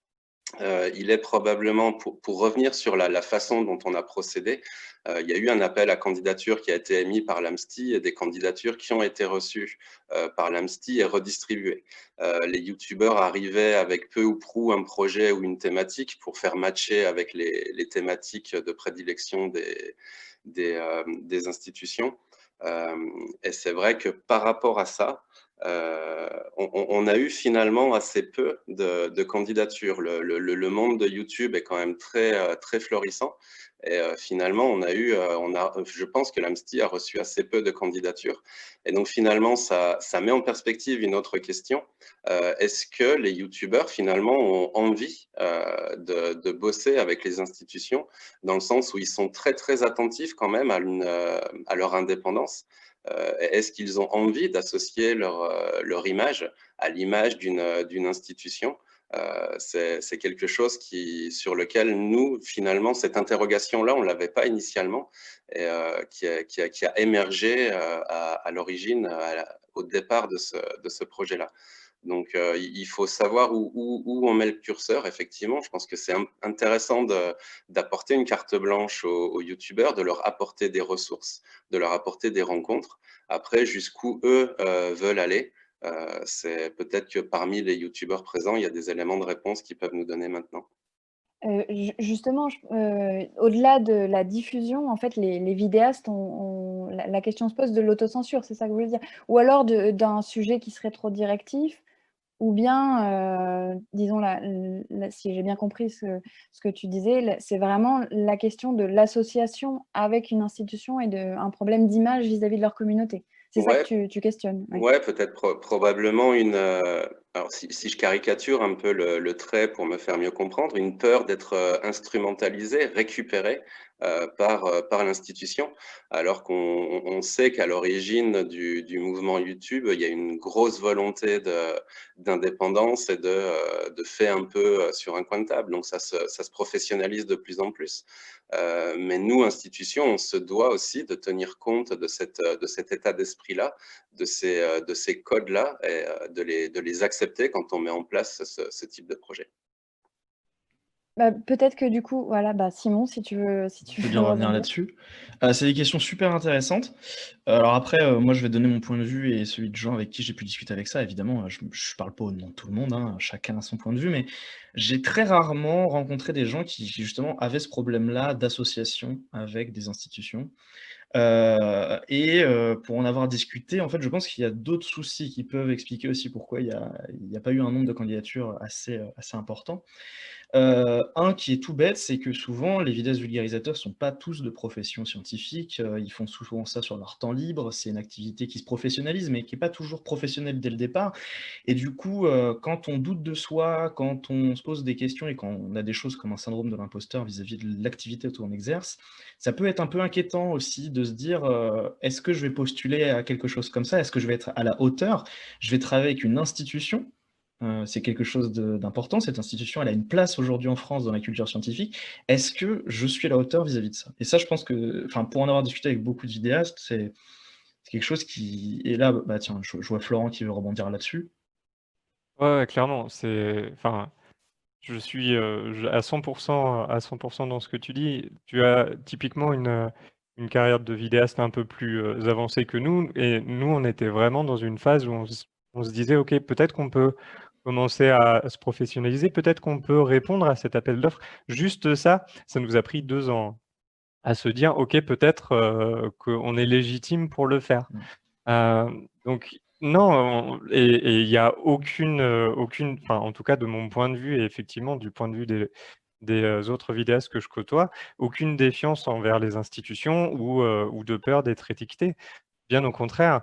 D: Il est probablement, pour revenir sur la façon dont on a procédé, il y a eu un appel à candidature qui a été émis par l'AMSTI et des candidatures qui ont été reçues par l'AMSTI et redistribuées. Les youtubeurs arrivaient avec peu ou prou un projet ou une thématique pour faire matcher avec les thématiques de prédilection des institutions. Et c'est vrai que par rapport à ça, on a eu finalement assez peu de candidatures. Le monde de YouTube est quand même très florissant. Et finalement, je pense que l'AMSTI a reçu assez peu de candidatures. Et donc finalement, ça met en perspective une autre question. Est-ce que les YouTubeurs finalement ont envie de bosser avec les institutions, dans le sens où ils sont très très attentifs quand même à leur indépendance? Est-ce qu'ils ont envie d'associer leur image à l'image d'une institution? C'est quelque chose sur lequel nous, finalement, cette interrogation-là, on ne l'avait pas initialement, et qui a émergé à l'origine, au départ de ce projet-là. Donc, il faut savoir où on met le curseur, effectivement. Je pense que c'est intéressant d'apporter une carte blanche aux youtubeurs, de leur apporter des ressources, de leur apporter des rencontres. Après, jusqu'où eux veulent aller, c'est peut-être que parmi les youtubeurs présents, il y a des éléments de réponse qu'ils peuvent nous donner maintenant.
A: Justement, au-delà de la diffusion, en fait, les vidéastes la question se pose de l'autocensure, c'est ça que vous voulez dire? Ou alors d'un sujet qui serait trop directif, ou bien, disons, si j'ai bien compris ce que tu disais, c'est vraiment la question de l'association avec une institution et un problème d'image vis-à-vis de leur communauté. C'est ça que tu questionnes? Ouais.
D: Ouais, peut-être probablement alors si je caricature un peu le trait pour me faire mieux comprendre, une peur d'être instrumentalisé, récupéré par l'institution, alors qu'on sait qu'à l'origine du mouvement YouTube, il y a une grosse volonté d'indépendance et de fait un peu sur un coin de table. Donc ça se professionnalise de plus en plus. Mais nous, institutions, on se doit aussi de tenir compte de cet état d'esprit-là, de ces codes-là, et de les accepter quand on met en place ce type de projet.
A: Bah, peut-être que du coup, voilà, Simon, si tu veux
F: Je veux bien revenir là-dessus. C'est des questions super intéressantes. Alors après, moi, je vais donner mon point de vue et celui de Jean avec qui j'ai pu discuter avec ça. Évidemment, je ne parle pas au nom de tout le monde, hein, chacun a son point de vue, mais j'ai très rarement rencontré des gens qui justement avaient ce problème-là d'association avec des institutions. Pour en avoir discuté, en fait, je pense qu'il y a d'autres soucis qui peuvent expliquer aussi pourquoi il n'y a pas eu un nombre de candidatures assez important. Un qui est tout bête, c'est que souvent, les vidéastes vulgarisateurs ne sont pas tous de profession scientifique, ils font souvent ça sur leur temps libre, c'est une activité qui se professionnalise, mais qui n'est pas toujours professionnelle dès le départ. Et du coup, quand on doute de soi, quand on se pose des questions et quand on a des choses comme un syndrome de l'imposteur vis-à-vis de l'activité où on exerce, ça peut être un peu inquiétant aussi de se dire est-ce que je vais postuler à quelque chose comme ça? Est-ce que je vais être à la hauteur? Je vais travailler avec une institution. C'est quelque chose d'important. Cette institution, elle a une place aujourd'hui en France dans la culture scientifique. Est-ce que je suis à la hauteur vis-à-vis de ça? Et ça, je pense que, pour en avoir discuté avec beaucoup de vidéastes, c'est quelque chose qui... Et là, bah, tiens, je vois Florent qui veut rebondir là-dessus.
I: Ouais, clairement, je suis à 100% dans ce que tu dis. Tu as typiquement une carrière de vidéaste un peu plus avancée que nous, et nous, on était vraiment dans une phase où on se disait, OK, peut-être qu'on peut commencer à se professionnaliser, peut-être qu'on peut répondre à cet appel d'offres. Juste ça nous a pris 2 ans à se dire, OK, peut-être qu'on est légitime pour le faire. Donc non, et il n'y a aucune, enfin, en tout cas de mon point de vue, et effectivement du point de vue des autres vidéastes que je côtoie, aucune défiance envers les institutions ou de peur d'être étiqueté. Bien au contraire,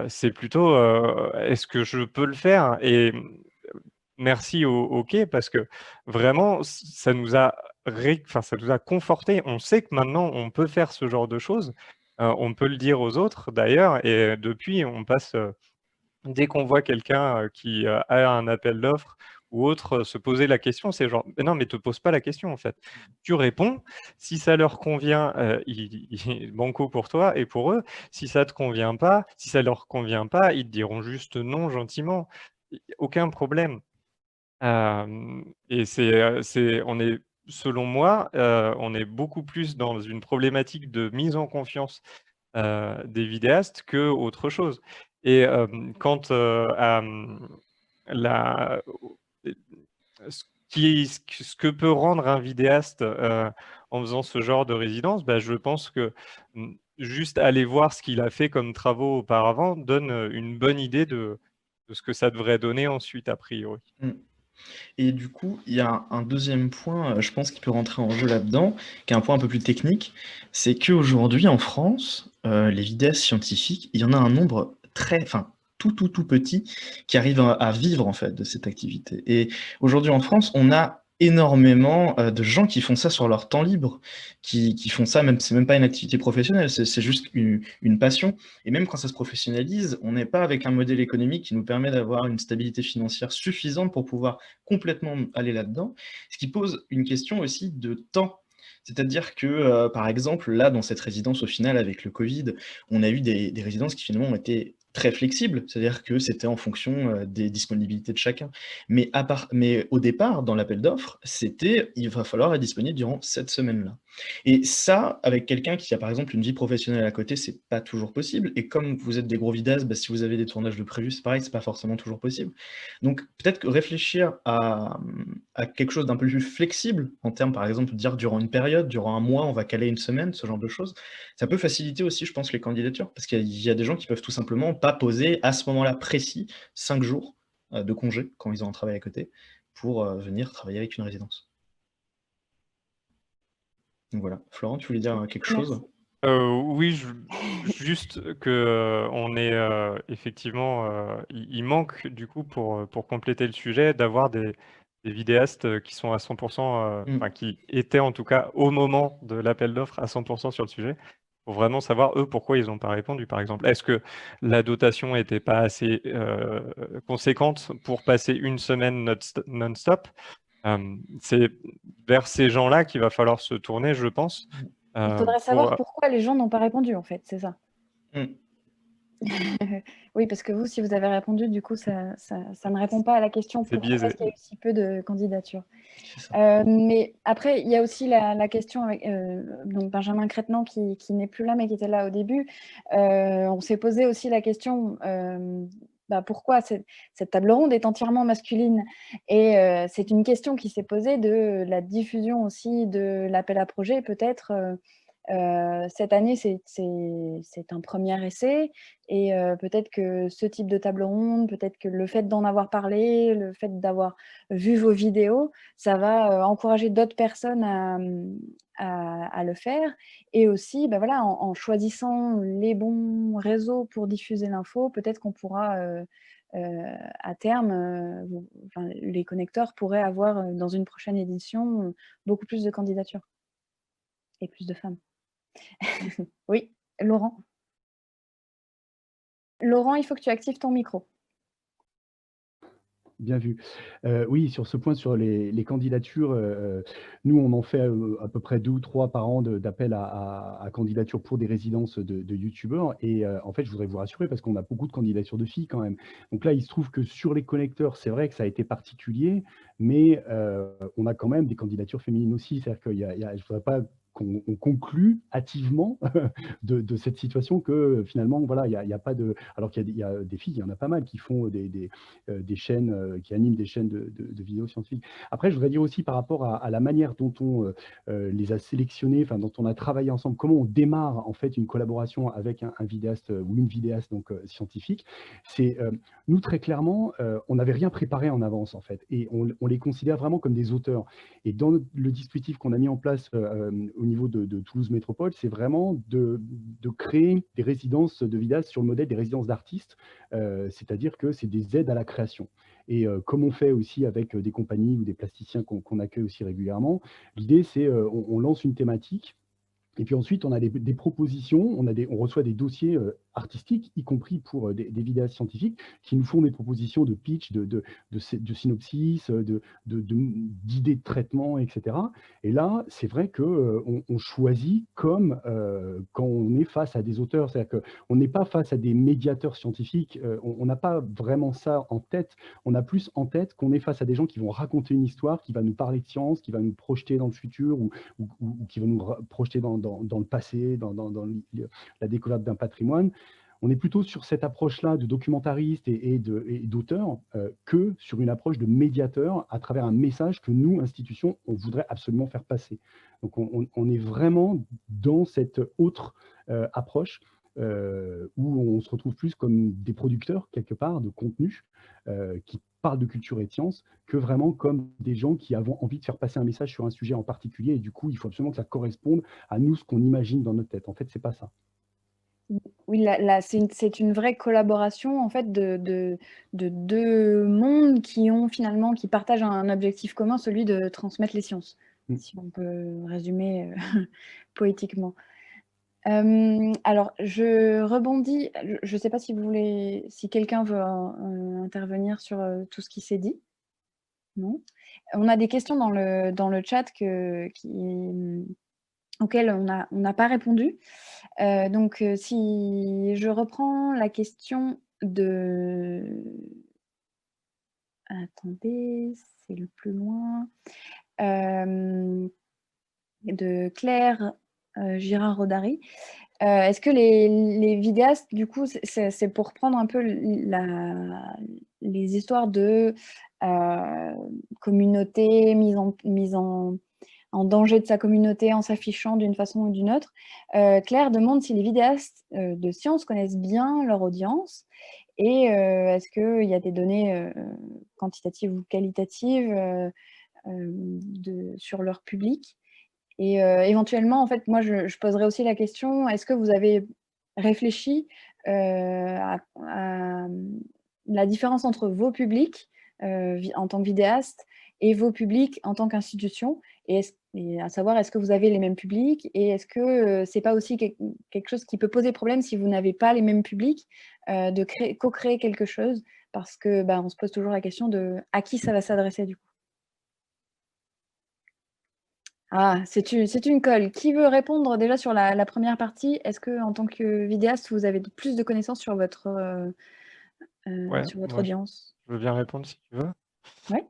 I: c'est plutôt, est-ce que je peux le faire? Et merci au OK, parce que vraiment ça nous a ça nous a confortés. On sait que maintenant on peut faire ce genre de choses, on peut le dire aux autres d'ailleurs, et depuis on passe, dès qu'on voit quelqu'un, qui, a un appel d'offres ou autre, se poser la question, c'est genre: «Mais non, mais te pose pas la question en fait. Tu réponds, si ça leur convient, ils banco pour toi et pour eux. Si ça te convient pas, si ça leur convient pas, ils te diront juste non gentiment. Aucun problème». Et on est, selon moi, on est beaucoup plus dans une problématique de mise en confiance, des vidéastes qu'autre chose. Et quant, à, la ce que peut rendre un vidéaste, en faisant ce genre de résidence, bah, je pense que, juste aller voir ce qu'il a fait comme travaux auparavant donne, une bonne idée de ce que ça devrait donner ensuite a priori.
F: Et du coup, il y a un deuxième point, je pense, qui peut rentrer en jeu là-dedans, qui est un point un peu plus technique, c'est qu'aujourd'hui en France, les vidéastes scientifiques, il y en a un nombre tout petit qui arrive à vivre en fait de cette activité. Et aujourd'hui en France, on a énormément de gens qui font ça sur leur temps libre, qui font ça, c'est même pas une activité professionnelle, c'est juste une passion. Et même quand ça se professionnalise, on n'est pas avec un modèle économique qui nous permet d'avoir une stabilité financière suffisante pour pouvoir complètement aller là-dedans, ce qui pose une question aussi de temps. C'est-à-dire que, par exemple, là, dans cette résidence, au final, avec le Covid, on a eu des résidences qui finalement ont été très flexibles, c'est-à-dire que c'était en fonction des disponibilités de chacun. Mais au départ, dans l'appel d'offres, c'était il va falloir être disponible durant cette semaine-là. Et ça, avec quelqu'un qui a par exemple une vie professionnelle à côté, c'est pas toujours possible. Et comme vous êtes des gros vidasses, bah, si vous avez des tournages de prévus, c'est pareil, c'est pas forcément toujours possible. Donc peut-être que réfléchir à quelque chose d'un peu plus flexible, en termes par exemple de dire durant une période, durant un mois, on va caler une semaine, ce genre de choses, ça peut faciliter aussi, je pense, les candidatures. Parce qu'il y a des gens qui peuvent tout simplement pas poser à ce moment-là précis 5 jours de congé quand ils ont un travail à côté pour venir travailler avec une résidence. Donc voilà. Florent, tu voulais dire quelque chose?
I: Oui, juste que on est effectivement, il manque du coup pour compléter le sujet d'avoir des vidéastes qui sont à 100%, enfin qui étaient en tout cas au moment de l'appel d'offres à 100% sur le sujet, pour vraiment savoir eux pourquoi ils n'ont pas répondu par exemple. Est-ce que la dotation n'était pas assez conséquente pour passer une semaine non-stop? C'est vers ces gens-là qu'il va falloir se tourner, je pense.
A: Il faudrait savoir pourquoi les gens n'ont pas répondu, en fait, c'est ça. Oui, parce que vous, si vous avez répondu, du coup, ça ne répond pas à la question pourquoi est-ce qu'il y a eu si peu de candidatures. Mais après, il y a aussi la question avec donc Benjamin Crétenant qui n'est plus là, mais qui était là au début. On s'est posé aussi la question pourquoi cette table ronde est entièrement masculine. Et c'est une question qui s'est posée de la diffusion aussi de l'appel à projet, peut-être Cette année, c'est un premier essai et peut-être que ce type de table ronde, peut-être que le fait d'en avoir parlé, le fait d'avoir vu vos vidéos, ça va encourager d'autres personnes à le faire. Et aussi, bah voilà, en choisissant les bons réseaux pour diffuser l'info, peut-être qu'on pourra, à terme, enfin, les connecteurs pourraient avoir, dans une prochaine édition, beaucoup plus de candidatures et plus de femmes. Oui, Laurent. Laurent, il faut que tu actives ton micro.
C: Bien vu. Oui, sur ce point, sur les candidatures, nous, on en fait à peu près 2 ou 3 par an d'appels à candidature pour des résidences de youtubeurs. Et en fait, je voudrais vous rassurer parce qu'on a beaucoup de candidatures de filles quand même. Donc là, il se trouve que sur les connecteurs, c'est vrai que ça a été particulier, mais on a quand même des candidatures féminines aussi. C'est-à-dire qu'il y a, je ne voudrais pas qu'on conclut hâtivement de cette situation que finalement, voilà, il y a pas de. Alors qu'il y a des filles, il y en a pas mal qui font des chaînes, qui animent des chaînes de vidéos scientifiques. Après, je voudrais dire aussi par rapport à la manière dont on les a sélectionnés, enfin, dont on a travaillé ensemble, comment on démarre en fait une collaboration avec un vidéaste ou une vidéaste donc, scientifique. C'est nous, très clairement, on n'avait rien préparé en avance en fait, et on les considère vraiment comme des auteurs. Et dans le dispositif qu'on a mis en place au niveau de Toulouse Métropole, c'est vraiment de créer des résidences de vidéastes sur le modèle des résidences d'artistes, c'est-à-dire que c'est des aides à la création. Et comme on fait aussi avec des compagnies ou des plasticiens qu'on accueille aussi régulièrement, l'idée c'est on lance une thématique. Et puis ensuite, on a des propositions, on reçoit des dossiers artistiques, y compris pour des vidéastes scientifiques, qui nous font des propositions de pitch, de synopsis, d'idées de traitement, etc. Et là, c'est vrai qu'on on choisit comme quand on est face à des auteurs, c'est-à-dire qu'on n'est pas face à des médiateurs scientifiques, on n'a pas vraiment ça en tête, on a plus en tête qu'on est face à des gens qui vont raconter une histoire, qui va nous parler de science, qui va nous projeter dans le futur ou qui vont nous projeter dans le passé, dans la découverte d'un patrimoine. On est plutôt sur cette approche-là de documentariste et d'auteur que sur une approche de médiateur à travers un message que nous, institutions, on voudrait absolument faire passer. Donc on est vraiment dans cette autre approche où on se retrouve plus comme des producteurs, quelque part, de contenu qui parlent de culture et de science, que vraiment comme des gens qui avons envie de faire passer un message sur un sujet en particulier. Et du coup, il faut absolument que ça corresponde à nous, ce qu'on imagine dans notre tête. En fait, c'est pas ça.
A: Oui, c'est une vraie collaboration en fait de deux mondes qui partagent un objectif commun, celui de transmettre les sciences, si on peut résumer poétiquement. Alors, je rebondis, je ne sais pas si quelqu'un veut intervenir sur tout ce qui s'est dit. Non. On a des questions dans le chat auxquelles on n'a pas répondu. Donc, si je reprends la question de... Attendez, c'est le plus loin. De Claire Girard-Rodari. Est-ce que les vidéastes, du coup, c'est pour prendre un peu les histoires de communauté, mise en danger de sa communauté en s'affichant d'une façon ou d'une autre. Claire demande si les vidéastes de science connaissent bien leur audience et est-ce qu'il y a des données quantitatives ou qualitatives sur leur public. Et éventuellement, en fait, moi, je poserais aussi la question, est-ce que vous avez réfléchi à la différence entre vos publics en tant que vidéaste et vos publics en tant qu'institution, et à savoir, est-ce que vous avez les mêmes publics et est-ce que c'est pas aussi quelque chose qui peut poser problème si vous n'avez pas les mêmes publics, de co-créer quelque chose, parce que on se pose toujours la question de à qui ça va s'adresser du coup. Ah, c'est une colle. Qui veut répondre déjà sur la première partie? Est-ce que en tant que vidéaste, vous avez plus de connaissances sur votre
I: Ouais,
A: audience?
I: je veux bien répondre si tu veux.
A: Ouais.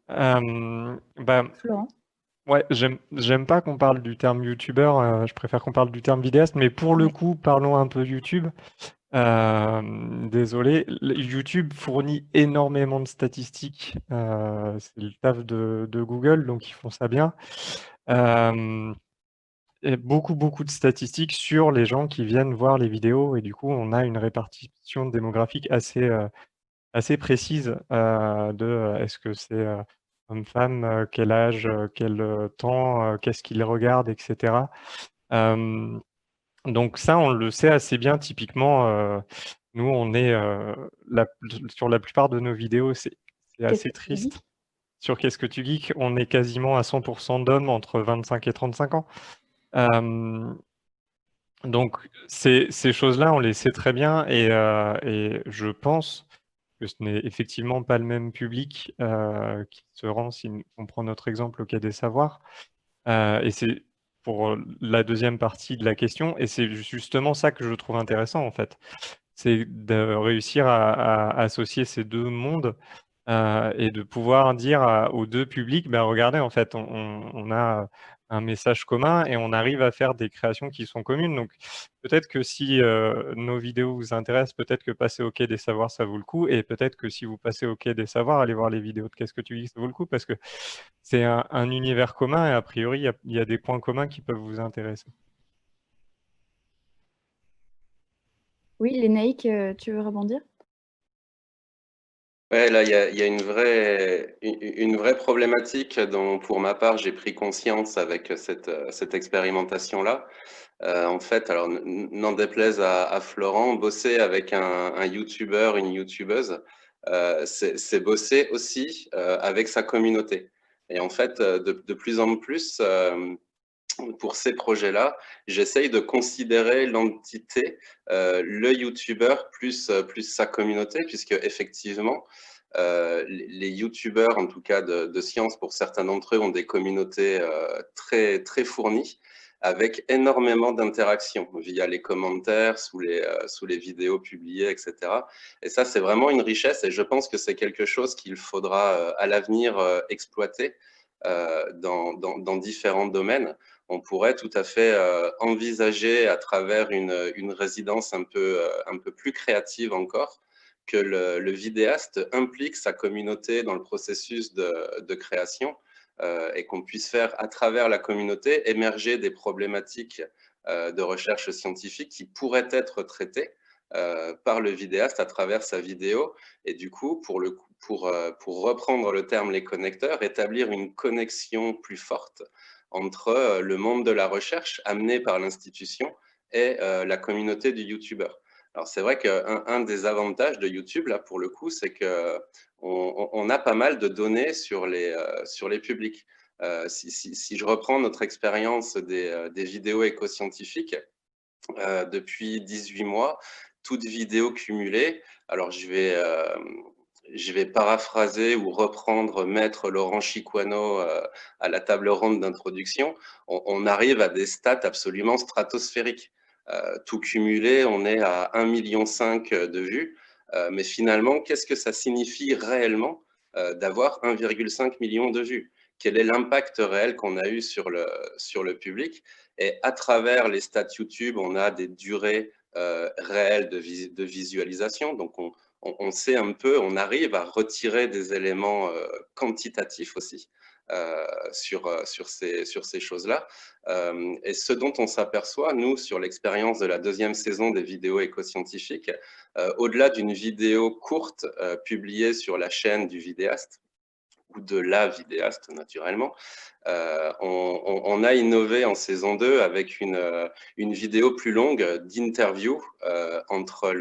I: Florent. Ouais, j'aime pas qu'on parle du terme youtubeur, je préfère qu'on parle du terme vidéaste, mais pour le coup, parlons un peu YouTube. Désolé, YouTube fournit énormément de statistiques, c'est le taf de Google, donc ils font ça bien. beaucoup de statistiques sur les gens qui viennent voir les vidéos et du coup, on a une répartition démographique assez précise est-ce que c'est homme-femme, quel âge, quel temps, qu'est-ce qu'ils regardent, etc. Donc ça, on le sait assez bien. Typiquement, nous, on est sur la plupart de nos vidéos, c'est assez triste. Sur Qu'est-ce que tu geeks, on est quasiment à 100% d'hommes entre 25 et 35 ans. Donc ces choses-là, on les sait très bien et je pense que ce n'est effectivement pas le même public qui se rend, si on prend notre exemple au Quai des Savoirs. Et c'est pour la deuxième partie de la question, et c'est justement ça que je trouve intéressant en fait. C'est de réussir à associer ces deux mondes et de pouvoir dire aux deux publics, ben, regardez, en fait, on a un message commun et on arrive à faire des créations qui sont communes. Donc, peut-être que si nos vidéos vous intéressent, peut-être que passer au Quai des Savoirs, ça vaut le coup. Et peut-être que si vous passez au Quai des Savoirs, allez voir les vidéos de Qu'est-ce que tu dis, ça vaut le coup parce que c'est un univers commun et a priori, il y a des points communs qui peuvent vous intéresser.
A: Oui, Lénaïque, tu veux rebondir?
D: Ouais, là, il y a une vraie problématique dont, pour ma part, j'ai pris conscience avec cette expérimentation-là. En fait, alors, n'en déplaise à Florent, bosser avec un YouTuber, une YouTubeuse, c'est bosser aussi avec sa communauté. Et en fait, de plus en plus, pour ces projets-là, j'essaye de considérer l'entité, le YouTuber plus sa communauté, puisque effectivement, les YouTubers, en tout cas de science, pour certains d'entre eux, ont des communautés très, très fournies, avec énormément d'interactions via les commentaires, sous les vidéos publiées, etc. Et ça, c'est vraiment une richesse, et je pense que c'est quelque chose qu'il faudra à l'avenir exploiter dans différents domaines. On pourrait tout à fait envisager à travers une résidence un peu plus créative encore, que le vidéaste implique sa communauté dans le processus de création et qu'on puisse faire à travers la communauté émerger des problématiques de recherche scientifique qui pourraient être traitées par le vidéaste à travers sa vidéo. Et du coup, pour reprendre le terme les connecteurs, établir une connexion plus forte entre le monde de la recherche amené par l'institution et la communauté du YouTuber. Alors c'est vrai qu'un des avantages de YouTube, là, pour le coup, c'est qu'on a pas mal de données sur les publics. Si je reprends notre expérience des vidéos éco-scientifiques, depuis 18 mois, toutes vidéos cumulées, alors je vais paraphraser ou reprendre Maître Laurent Chicoineau à la table ronde d'introduction, on arrive à des stats absolument stratosphériques. Tout cumulé, on est à 1,5 million de vues, mais finalement, qu'est-ce que ça signifie réellement d'avoir 1,5 million de vues? Quel est l'impact réel qu'on a eu sur le public? Et à travers les stats YouTube, on a des durées réelles de visualisation, donc on sait un peu, on arrive à retirer des éléments quantitatifs aussi sur ces choses-là. Et ce dont on s'aperçoit, nous, sur l'expérience de la deuxième saison des vidéos éco-scientifiques, au-delà d'une vidéo courte publiée sur la chaîne du vidéaste, ou de la vidéaste, naturellement, on a innové en saison 2 avec une vidéo plus longue d'interview entre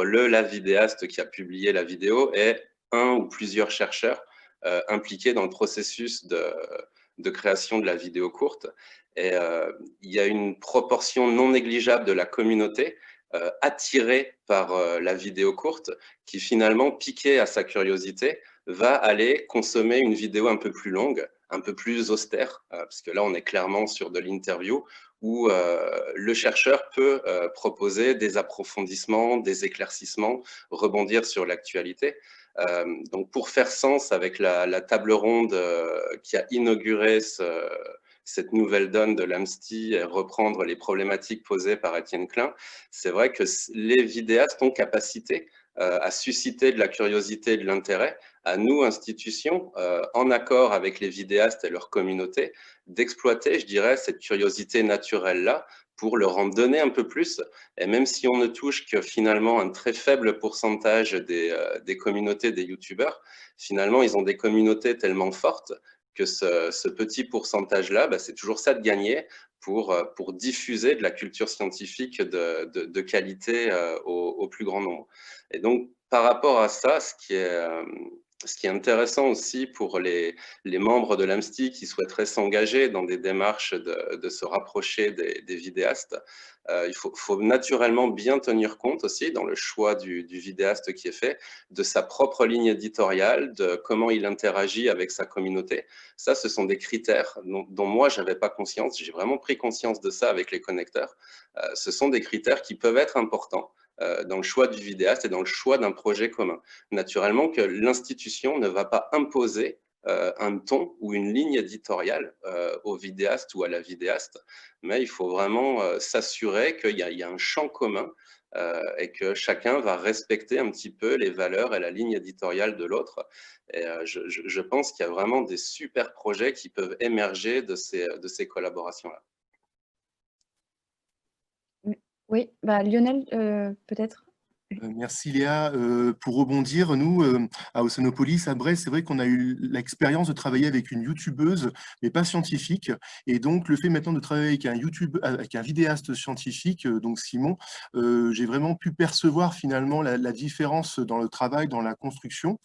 D: la vidéaste qui a publié la vidéo et un ou plusieurs chercheurs impliqués dans le processus de création de la vidéo courte. Et il y a une proportion non négligeable de la communauté attirée par la vidéo courte qui finalement, piquée à sa curiosité, va aller consommer une vidéo un peu plus longue, un peu plus austère, parce que là, on est clairement sur de l'interview, où le chercheur peut proposer des approfondissements, des éclaircissements, rebondir sur l'actualité. Donc, pour faire sens avec la table ronde qui a inauguré cette nouvelle donne de l'AMSTI et reprendre les problématiques posées par Étienne Klein, c'est vrai que les vidéastes ont capacité à susciter de la curiosité et de l'intérêt, à nous, institutions, en accord avec les vidéastes et leur communauté, d'exploiter, je dirais, cette curiosité naturelle-là pour leur en donner un peu plus. Et même si on ne touche que finalement un très faible pourcentage des communautés des youtubeurs, finalement, ils ont des communautés tellement fortes que ce petit pourcentage-là, bah, c'est toujours ça de gagner pour diffuser de la culture scientifique de qualité au plus grand nombre. Et donc, par rapport à ça, ce qui est intéressant aussi pour les membres de l'AMSTI qui souhaiteraient s'engager dans des démarches de se rapprocher des vidéastes, il faut naturellement bien tenir compte aussi dans le choix du vidéaste qui est fait, de sa propre ligne éditoriale, de comment il interagit avec sa communauté. Ça, ce sont des critères dont moi, je n'avais pas conscience. J'ai vraiment pris conscience de ça avec les connecteurs. Ce sont des critères qui peuvent être importants dans le choix du vidéaste et dans le choix d'un projet commun. Naturellement que l'institution ne va pas imposer un ton ou une ligne éditoriale au vidéaste ou à la vidéaste, mais il faut vraiment s'assurer qu'il y a un champ commun et que chacun va respecter un petit peu les valeurs et la ligne éditoriale de l'autre. Et je pense qu'il y a vraiment des super projets qui peuvent émerger de ces collaborations-là.
A: Oui, bah, Lionel, peut-être.
G: Merci Léa. Pour rebondir, nous, à Oceanopolis, à Brest, c'est vrai qu'on a eu l'expérience de travailler avec une youtubeuse, mais pas scientifique. Et donc, le fait maintenant de travailler avec un vidéaste scientifique, donc Simon, j'ai vraiment pu percevoir finalement la différence dans le travail, dans la construction.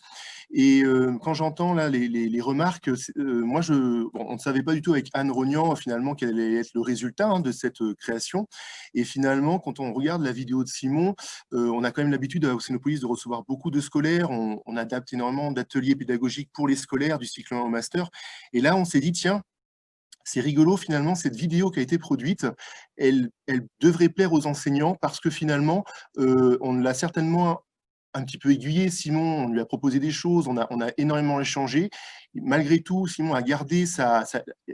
G: Et quand j'entends là les remarques, moi, on ne savait pas du tout avec Anne Rognan finalement quel allait être le résultat de cette création. Et finalement, quand on regarde la vidéo de Simon, on a quand même l'habitude à Oceanopolis de recevoir beaucoup de scolaires. On adapte énormément d'ateliers pédagogiques pour les scolaires, du cycle 1 au master. Et là, on s'est dit, tiens, c'est rigolo, finalement, cette vidéo qui a été produite, elle devrait plaire aux enseignants parce que finalement, on l'a certainement un petit peu aiguillé. Simon, on lui a proposé des choses, on a énormément échangé. Malgré tout, Simon a gardé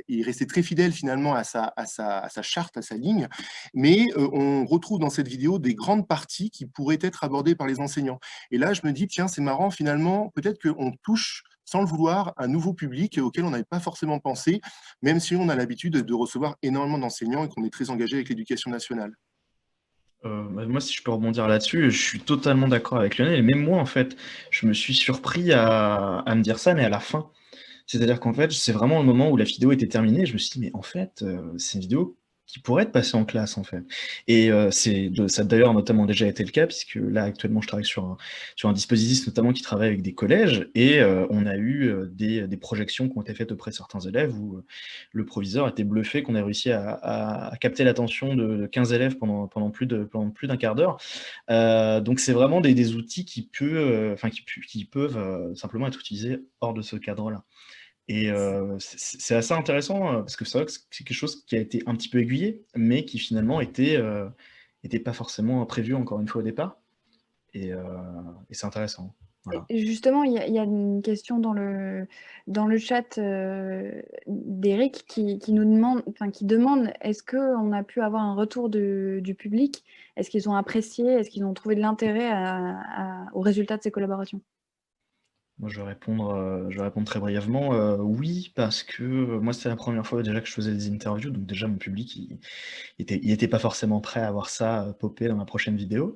G: il est resté très fidèle finalement à sa charte, à sa ligne, mais on retrouve dans cette vidéo des grandes parties qui pourraient être abordées par les enseignants. Et là, je me dis, tiens, c'est marrant, finalement, peut-être qu'on touche, sans le vouloir, un nouveau public auquel on n'avait pas forcément pensé, même si on a l'habitude de recevoir énormément d'enseignants et qu'on est très engagé avec l'éducation nationale.
F: Moi, si je peux rebondir là-dessus, je suis totalement d'accord avec Lionel. Et même moi, en fait, je me suis surpris à me dire ça, mais à la fin. C'est-à-dire qu'en fait, c'est vraiment le moment où la vidéo était terminée. Je me suis dit, mais en fait, c'est une vidéo qui pourrait être passée en classe, en fait. Et ça a d'ailleurs notamment déjà été le cas, puisque là, actuellement, je travaille sur un dispositif notamment qui travaille avec des collèges, et on a eu des projections qui ont été faites auprès de certains élèves où le proviseur était bluffé qu'on ait réussi à capter l'attention de 15 élèves pendant plus d'un quart d'heure. Donc, c'est vraiment des outils qui peuvent simplement être utilisés hors de ce cadre-là. Et c'est assez intéressant parce que c'est vrai que c'est quelque chose qui a été un petit peu aiguillé, mais qui finalement était pas forcément prévu encore une fois au départ. Et c'est intéressant. Voilà.
A: Justement, il y a une question dans le chat d'Eric qui nous demande, qui demande est-ce qu'on a pu avoir un retour du public? Est-ce qu'ils ont apprécié? Est-ce qu'ils ont trouvé de l'intérêt au résultat de ces collaborations?
F: Moi, je vais répondre très brièvement. Oui, parce que moi, c'était la première fois déjà que je faisais des interviews, donc déjà mon public, il était pas forcément prêt à voir ça popper dans ma prochaine vidéo.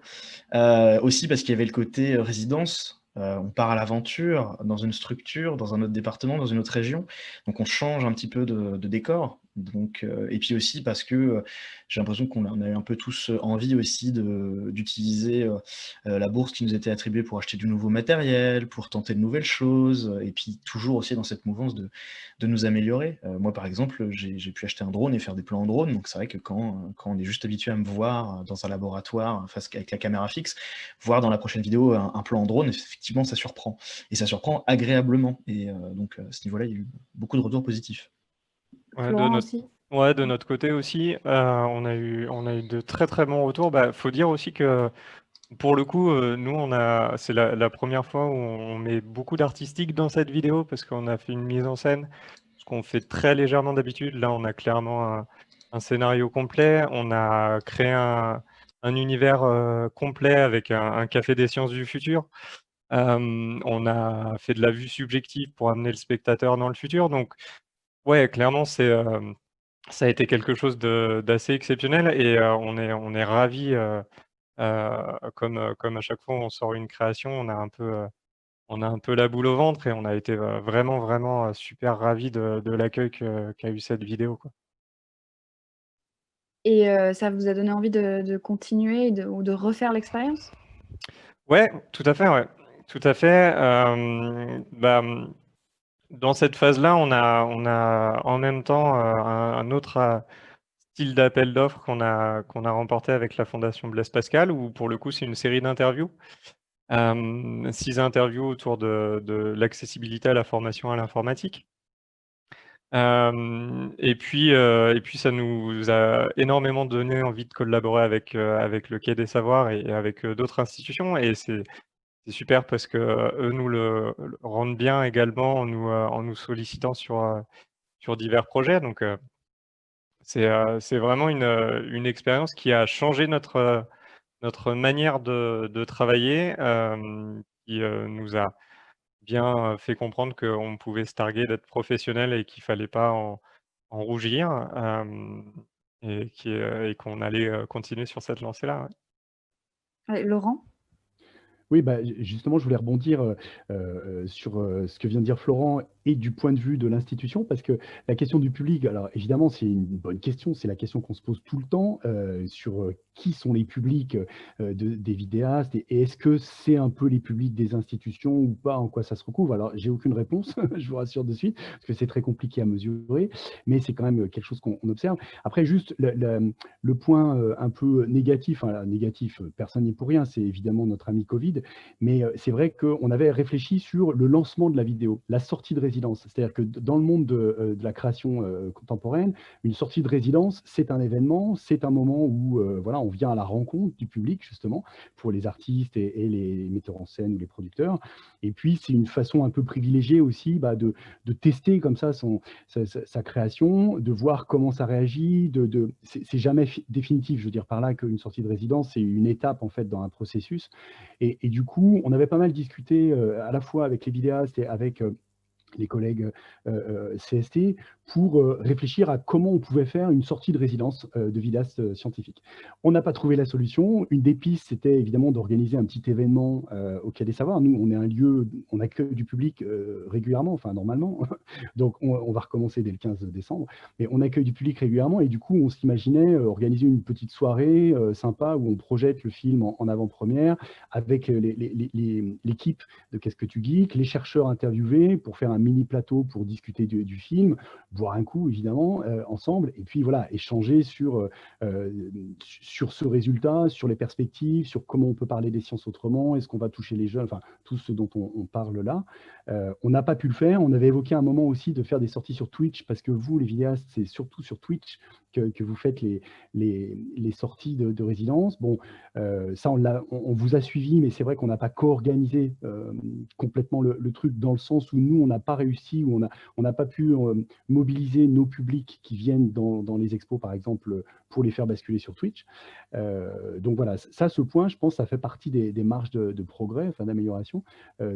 F: Aussi parce qu'il y avait le côté résidence. On part à l'aventure dans une structure, dans un autre département, dans une autre région. Donc on change un petit peu de décor. Donc, et puis aussi parce que j'ai l'impression qu'on a eu un peu tous envie aussi d'utiliser la bourse qui nous était attribuée pour acheter du nouveau matériel, pour tenter de nouvelles choses, et puis toujours aussi dans cette mouvance de nous améliorer. Moi, par exemple, j'ai pu acheter un drone et faire des plans en drone. Donc c'est vrai que quand on est juste habitué à me voir dans un laboratoire avec la caméra fixe, voir dans la prochaine vidéo un plan en drone, effectivement, ça surprend. Et ça surprend agréablement. Et donc, à ce niveau-là, il y a eu beaucoup de retours positifs.
I: Ouais,
A: Florent aussi.
I: de notre côté aussi, on a eu de très très bons retours. Faut dire aussi que pour le coup, nous, c'est la première fois où on met beaucoup d'artistique dans cette vidéo parce qu'on a fait une mise en scène, ce qu'on fait très légèrement d'habitude. Là, on a clairement un scénario complet. On a créé un un univers complet avec un café des sciences du futur. On a fait de la vue subjective pour amener le spectateur dans le futur. Donc, ouais, clairement, ça a été quelque chose d'assez exceptionnel et on est ravis. Comme à chaque fois on sort une création, on a un peu la boule au ventre et on a été vraiment, vraiment super ravis de l'accueil qu'a eu cette vidéo, quoi.
A: Et ça vous a donné envie de continuer ou de refaire l'expérience?
I: Ouais, tout à fait, ouais. Tout à fait. Dans cette phase-là, on a en même temps un autre style d'appel d'offres qu'on a remporté avec la Fondation Blaise Pascal, où pour le coup, c'est une série d'interviews. 6 interviews autour de l'accessibilité à la formation à l'informatique. Et puis ça nous a énormément donné envie de collaborer avec le Quai des Savoirs et avec d'autres institutions et c'est super parce qu'eux nous le rendent bien également en nous sollicitant sur divers projets donc c'est vraiment une expérience qui a changé notre manière de travailler, qui nous a bien fait comprendre qu'on pouvait se targuer d'être professionnel et qu'il fallait pas en rougir, et qu'on allait continuer sur cette lancée-là, ouais.
A: Ouais, Laurent?
C: Oui, bah, justement, je voulais rebondir sur ce que vient de dire Florent et du point de vue de l'institution, parce que la question du public, alors évidemment, c'est une bonne question, c'est la question qu'on se pose tout le temps sur qui sont les publics des vidéastes et est-ce que c'est un peu les publics des institutions ou pas, en quoi ça se recouvre. Alors, j'ai aucune réponse, je vous rassure de suite, parce que c'est très compliqué à mesurer, mais c'est quand même quelque chose qu'on observe. Après, juste le point un peu négatif, enfin, négatif, personne n'y est pour rien, c'est évidemment notre ami Covid, mais c'est vrai qu'on avait réfléchi sur le lancement de la vidéo, la sortie de résidence. C'est-à-dire que dans le monde de la création contemporaine, une sortie de résidence, c'est un événement, c'est un moment où voilà, on vient à la rencontre du public, justement, pour les artistes et les metteurs en scène ou les producteurs. Et puis, c'est une façon un peu privilégiée aussi de tester comme ça sa création, de voir comment ça réagit. C'est jamais définitif, je veux dire par là qu'une sortie de résidence, c'est une étape en fait dans un processus. Et du coup, on avait pas mal discuté à la fois avec les vidéastes et avec les collègues CST pour réfléchir à comment on pouvait faire une sortie de résidence de vidéaste scientifique. On n'a pas trouvé la solution. Une des pistes, c'était évidemment d'organiser un petit événement au Quai des Savoirs. Nous, on est un lieu, on accueille du public régulièrement, enfin normalement. Donc, on va recommencer dès le 15 décembre. Mais on accueille du public régulièrement et du coup, on s'imaginait organiser une petite soirée sympa où on projette le film en avant-première avec l'équipe de Qu'est-ce que tu geeks, les chercheurs interviewés pour faire un mini plateau pour discuter du film, boire un coup évidemment ensemble, et puis voilà, échanger sur ce résultat, sur les perspectives, sur comment on peut parler des sciences autrement, est-ce qu'on va toucher les jeunes, enfin tout ce dont on parle là. On n'a pas pu le faire, on avait évoqué un moment aussi de faire des sorties sur Twitch, parce que vous les vidéastes, c'est surtout sur Twitch que vous faites les sorties de résidence. Bon, ça on vous a suivi, mais c'est vrai qu'on n'a pas co-organisé complètement le truc dans le sens où nous, on n'a pas réussi, ou on n'a pas pu mobiliser nos publics qui viennent dans les expos, par exemple, pour les faire basculer sur Twitch. Donc voilà, ça, ce point, je pense, ça fait partie des marges de progrès, enfin d'amélioration,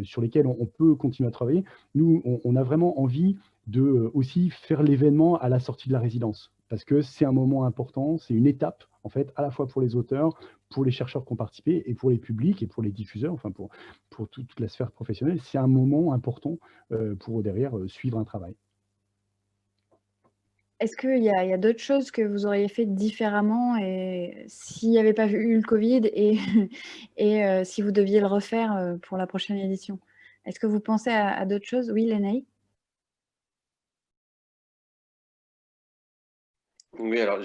C: sur lesquelles on peut continuer à travailler. Nous, on a vraiment envie de aussi faire l'événement à la sortie de la résidence, parce que c'est un moment important, c'est une étape, en fait, à la fois pour les auteurs, pour les chercheurs qui ont participé, et pour les publics, et pour les diffuseurs, enfin pour toute la sphère professionnelle. C'est un moment important pour derrière suivre un travail.
A: Est-ce qu'il y a d'autres choses que vous auriez fait différemment et s'il n'y avait pas eu le Covid et si vous deviez le refaire pour la prochaine édition? Est-ce que vous pensez à d'autres choses? Oui, Lénaï?
D: Oui, alors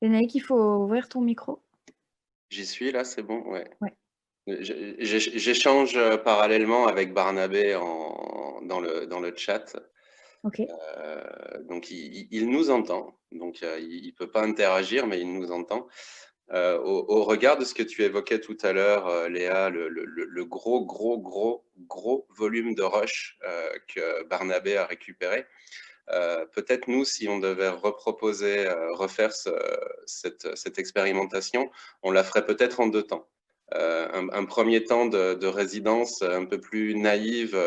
A: Lénaï, il faut ouvrir ton micro.
D: j'y suis là, c'est bon, ouais.
A: Ouais.
D: J'échange parallèlement avec Barnabé dans le chat.
A: Ok.
D: Donc il nous entend, donc il peut pas interagir, mais il nous entend. Au regard de ce que tu évoquais tout à l'heure, Léa, le gros volume de rush que Barnabé a récupéré, Peut-être nous, si on devait refaire cette expérimentation, on la ferait peut-être en 2 temps. Un premier temps de résidence un peu plus naïve,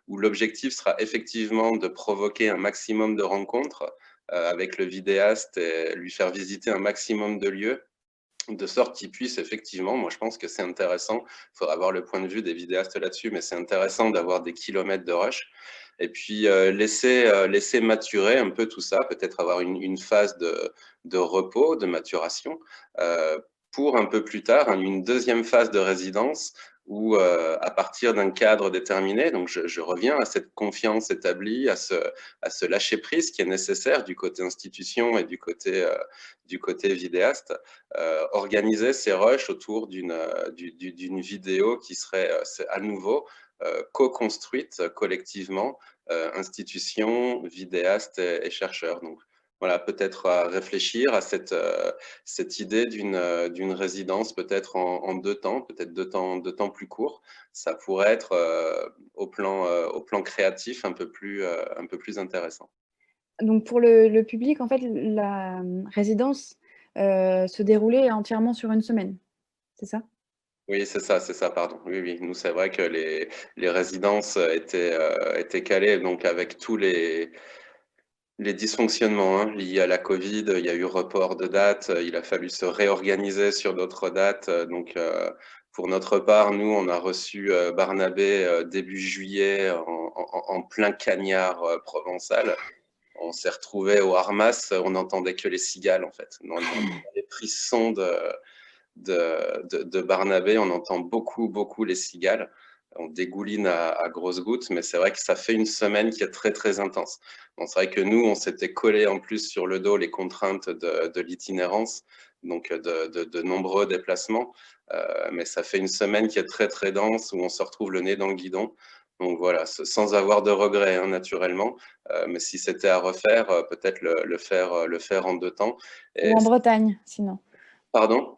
D: où l'objectif sera effectivement de provoquer un maximum de rencontres avec le vidéaste et lui faire visiter un maximum de lieux, de sorte qu'il puisse effectivement, moi je pense que c'est intéressant, il faudra avoir le point de vue des vidéastes là-dessus, mais c'est intéressant d'avoir des kilomètres de rush, et puis laisser maturer un peu tout ça, peut-être avoir une phase de repos, de maturation, pour un peu plus tard, une deuxième phase de résidence, où à partir d'un cadre déterminé, donc je reviens à cette confiance établie, à ce lâcher-prise qui est nécessaire du côté institution et du côté vidéaste, organiser ces rushs autour d'une vidéo qui serait à nouveau co-construite collectivement, institutions, vidéastes et chercheurs. Donc voilà, peut-être à réfléchir à cette idée d'une résidence peut-être en 2 temps, peut-être 2 temps plus courts. Ça pourrait être au plan créatif un peu plus intéressant.
A: Donc pour le public, en fait, la résidence se déroulait entièrement sur 1 semaine, c'est ça?
D: Oui, c'est ça, pardon. Oui, oui. Nous, c'est vrai que les résidences étaient calées, donc avec tous les dysfonctionnements liés à la Covid. Il y a eu report de dates, il a fallu se réorganiser sur d'autres dates. Donc, pour notre part, nous, on a reçu Barnabé début juillet en plein cagnard provençal. On s'est retrouvé au Harmas, on n'entendait que les cigales, en fait. Dans les frissons de Barnabé, on entend beaucoup les cigales. On dégouline à grosses gouttes, mais c'est vrai que ça fait une semaine qui est très, très intense. Bon, c'est vrai que nous, on s'était collé en plus sur le dos les contraintes de l'itinérance, donc de nombreux déplacements. Mais ça fait une semaine qui est très, très dense, où on se retrouve le nez dans le guidon. Donc voilà, sans avoir de regrets, naturellement. Mais si c'était à refaire, peut-être le faire en 2 temps.
A: Ou en Bretagne, sinon.
D: Pardon?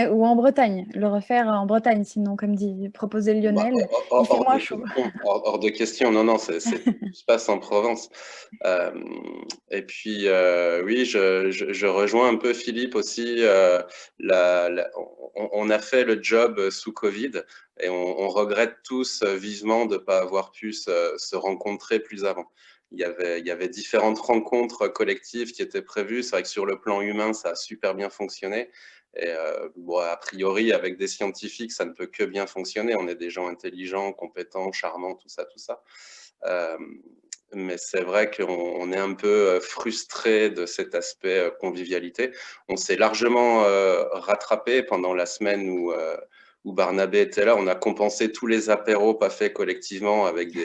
A: Ou en Bretagne, le refaire en Bretagne, sinon, comme dit, proposer Lionel, il fait moins chaud.
D: Hors de question, non, c'est ce qui se passe en Provence. Et puis, oui, je rejoins un peu Philippe aussi. On a fait le job sous Covid et on regrette tous vivement de ne pas avoir pu se rencontrer plus avant. Il y avait différentes rencontres collectives qui étaient prévues. C'est vrai que sur le plan humain, ça a super bien fonctionné. Et bon, a priori, avec des scientifiques, ça ne peut que bien fonctionner. On est des gens intelligents, compétents, charmants, tout ça. Mais c'est vrai qu'on est un peu frustré de cet aspect convivialité. On s'est largement rattrapé pendant la semaine où Barnabé était là. On a compensé tous les apéros pas faits collectivement avec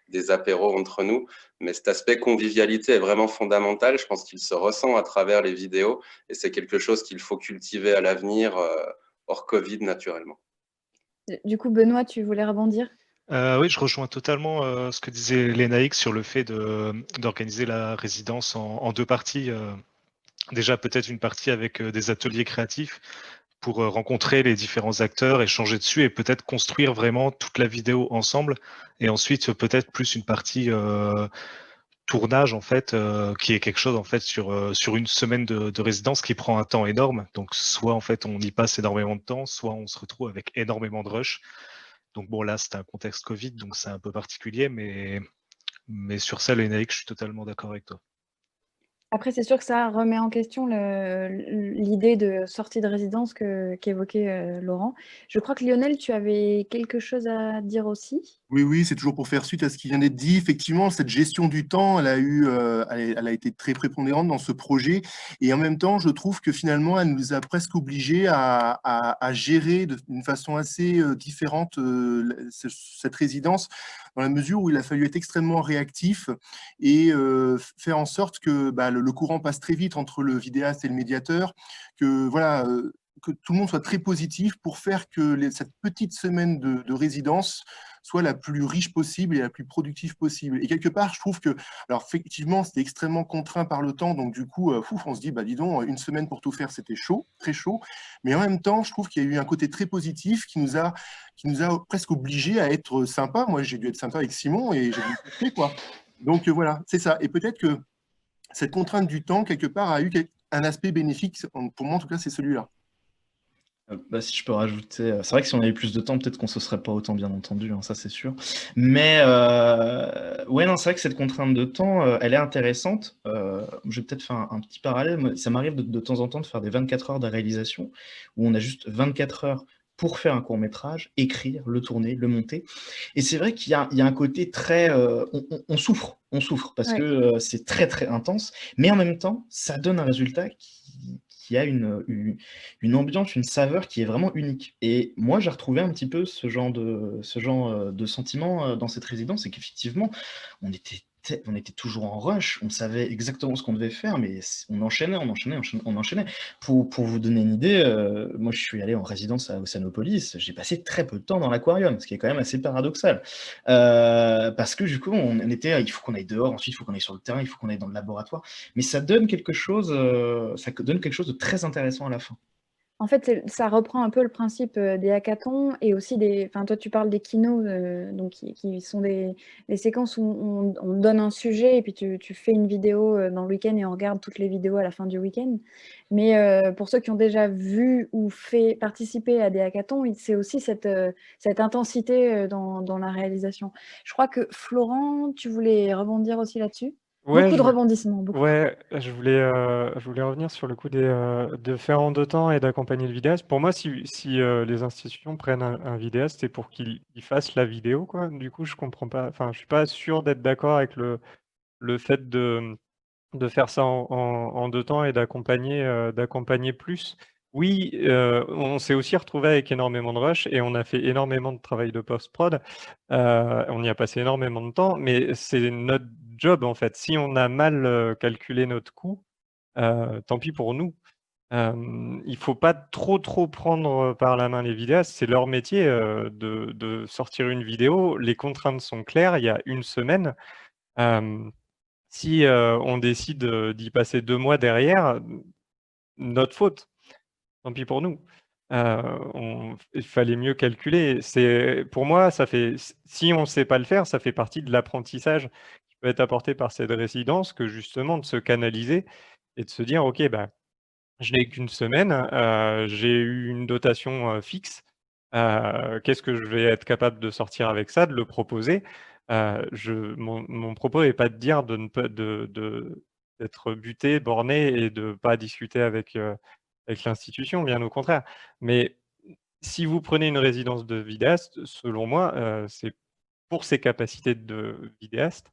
D: des apéros entre nous. Mais cet aspect convivialité est vraiment fondamental. Je pense qu'il se ressent à travers les vidéos et c'est quelque chose qu'il faut cultiver à l'avenir, hors Covid, naturellement.
A: Du coup, Benoît, tu voulais rebondir?
B: Oui, je rejoins totalement ce que disait Lénaïque sur le fait d'organiser la résidence en 2 parties. Déjà, peut-être une partie avec des ateliers créatifs pour rencontrer les différents acteurs, échanger dessus et peut-être construire vraiment toute la vidéo ensemble. Et ensuite, peut-être plus une partie tournage, en fait, qui est quelque chose en fait sur 1 semaine de résidence qui prend un temps énorme. Donc, soit en fait on y passe énormément de temps, soit on se retrouve avec énormément de rush. Donc bon, là, c'est un contexte Covid, donc c'est un peu particulier, mais sur ça, Lénaïque, je suis totalement d'accord avec toi.
A: Après, c'est sûr que ça remet en question l'idée de sortie de résidence qu'évoquait Laurent. Je crois que Lionel, tu avais quelque chose à dire aussi?
G: Oui, c'est toujours pour faire suite à ce qui vient d'être dit. Effectivement, cette gestion du temps, elle a été très prépondérante dans ce projet. Et en même temps, je trouve que finalement, elle nous a presque obligés à gérer d'une façon assez différente cette résidence, dans la mesure où il a fallu être extrêmement réactif et faire en sorte que le courant passe très vite entre le vidéaste et le médiateur, que voilà, que tout le monde soit très positif pour faire que cette petite semaine de résidence soit la plus riche possible et la plus productive possible. Et quelque part, je trouve que, alors effectivement, c'était extrêmement contraint par le temps, donc du coup, on se dit, dis donc, 1 semaine pour tout faire, c'était chaud, très chaud. Mais en même temps, je trouve qu'il y a eu un côté très positif qui nous a presque obligés à être sympa. Moi, j'ai dû être sympa avec Simon et j'ai dû quoi. Donc voilà, c'est ça. Et peut-être que cette contrainte du temps, quelque part, a eu un aspect bénéfique. Pour moi, en tout cas, c'est celui-là.
F: Si je peux rajouter, c'est vrai que si on avait plus de temps, peut-être qu'on se serait pas autant bien entendu, hein, ça c'est sûr. Mais ouais, non, c'est vrai que cette contrainte de temps, elle est intéressante. Je vais peut-être faire un petit parallèle. Moi, ça m'arrive de temps en temps de faire des 24 heures de réalisation, où on a juste 24 heures pour faire un court-métrage, écrire, le tourner, le monter. Et c'est vrai qu'il y a un côté très... on souffre parce
A: Ouais.
F: que c'est très très intense, mais en même temps, ça donne un résultat qui a une ambiance, une saveur qui est vraiment unique. Et moi, j'ai retrouvé un petit peu ce genre de sentiment dans cette résidence, c'est qu'effectivement, on était toujours en rush, on savait exactement ce qu'on devait faire, mais on enchaînait. Pour vous donner une idée, moi je suis allé en résidence à Ossanopolis, j'ai passé très peu de temps dans l'aquarium, ce qui est quand même assez paradoxal. Parce que du coup, il faut qu'on aille dehors, ensuite il faut qu'on aille sur le terrain, il faut qu'on aille dans le laboratoire, mais ça donne quelque chose de très intéressant à la fin.
A: En fait, ça reprend un peu le principe des hackathons et aussi enfin, toi, tu parles des keynotes, donc qui sont des séquences où on donne un sujet et puis tu fais une vidéo dans le week-end et on regarde toutes les vidéos à la fin du week-end. Mais pour ceux qui ont déjà vu ou participer à des hackathons, c'est aussi cette intensité dans la réalisation. Je crois que Florent, tu voulais rebondir aussi là-dessus?
I: Ouais,
A: Beaucoup
I: je
A: de
I: voulais,
A: rebondissements, beaucoup.
I: ouais, je voulais revenir sur le coup de faire en 2 temps et d'accompagner le vidéaste. Pour moi, si les institutions prennent un vidéaste, c'est pour qu'il fasse la vidéo, quoi. Du coup, je comprends pas, enfin, je suis pas sûr d'être d'accord avec le fait de faire ça en 2 temps et d'accompagner plus. Oui, on s'est aussi retrouvé avec énormément de rush et on a fait énormément de travail de post-prod. On y a passé énormément de temps, mais c'est notre job, en fait. Si on a mal calculé notre coût, tant pis pour nous. Il faut pas trop prendre par la main les vidéastes. C'est leur métier de sortir une vidéo. Les contraintes sont claires. Il y a une semaine. Si on décide d'y passer 2 mois derrière, notre faute, tant pis pour nous. Il fallait mieux calculer. Pour moi, si on ne sait pas le faire, ça fait partie de l'apprentissage qui peut être apporté par cette résidence, que justement de se canaliser et de se dire: «OK, bah, je n'ai qu'une semaine, j'ai eu une dotation fixe. Qu'est-ce que je vais être capable de sortir avec ça, de le proposer?» Mon propos n'est pas de dire de ne pas d'être buté, borné et de ne pas discuter avec l'institution, bien au contraire. Mais si vous prenez une résidence de vidéaste, selon moi, c'est pour ses capacités de vidéaste,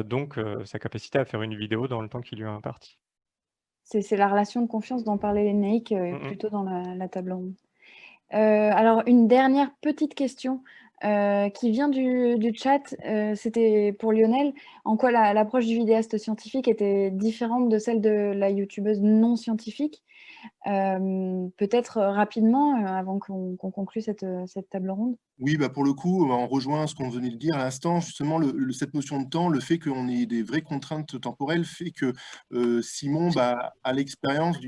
I: donc sa capacité à faire une vidéo dans le temps qui lui est imparti.
A: C'est la relation de confiance dont parlait Naïk plutôt dans la table ronde. Alors, une dernière petite question qui vient du chat, c'était pour Lionel. En quoi l'approche du vidéaste scientifique était différente de celle de la youtubeuse non scientifique? Peut-être rapidement, avant qu'on conclue cette table ronde.
G: Oui, bah pour le coup, on rejoint ce qu'on venait de dire à l'instant. Justement, cette notion de temps, le fait qu'on ait des vraies contraintes temporelles fait que Simon a l'expérience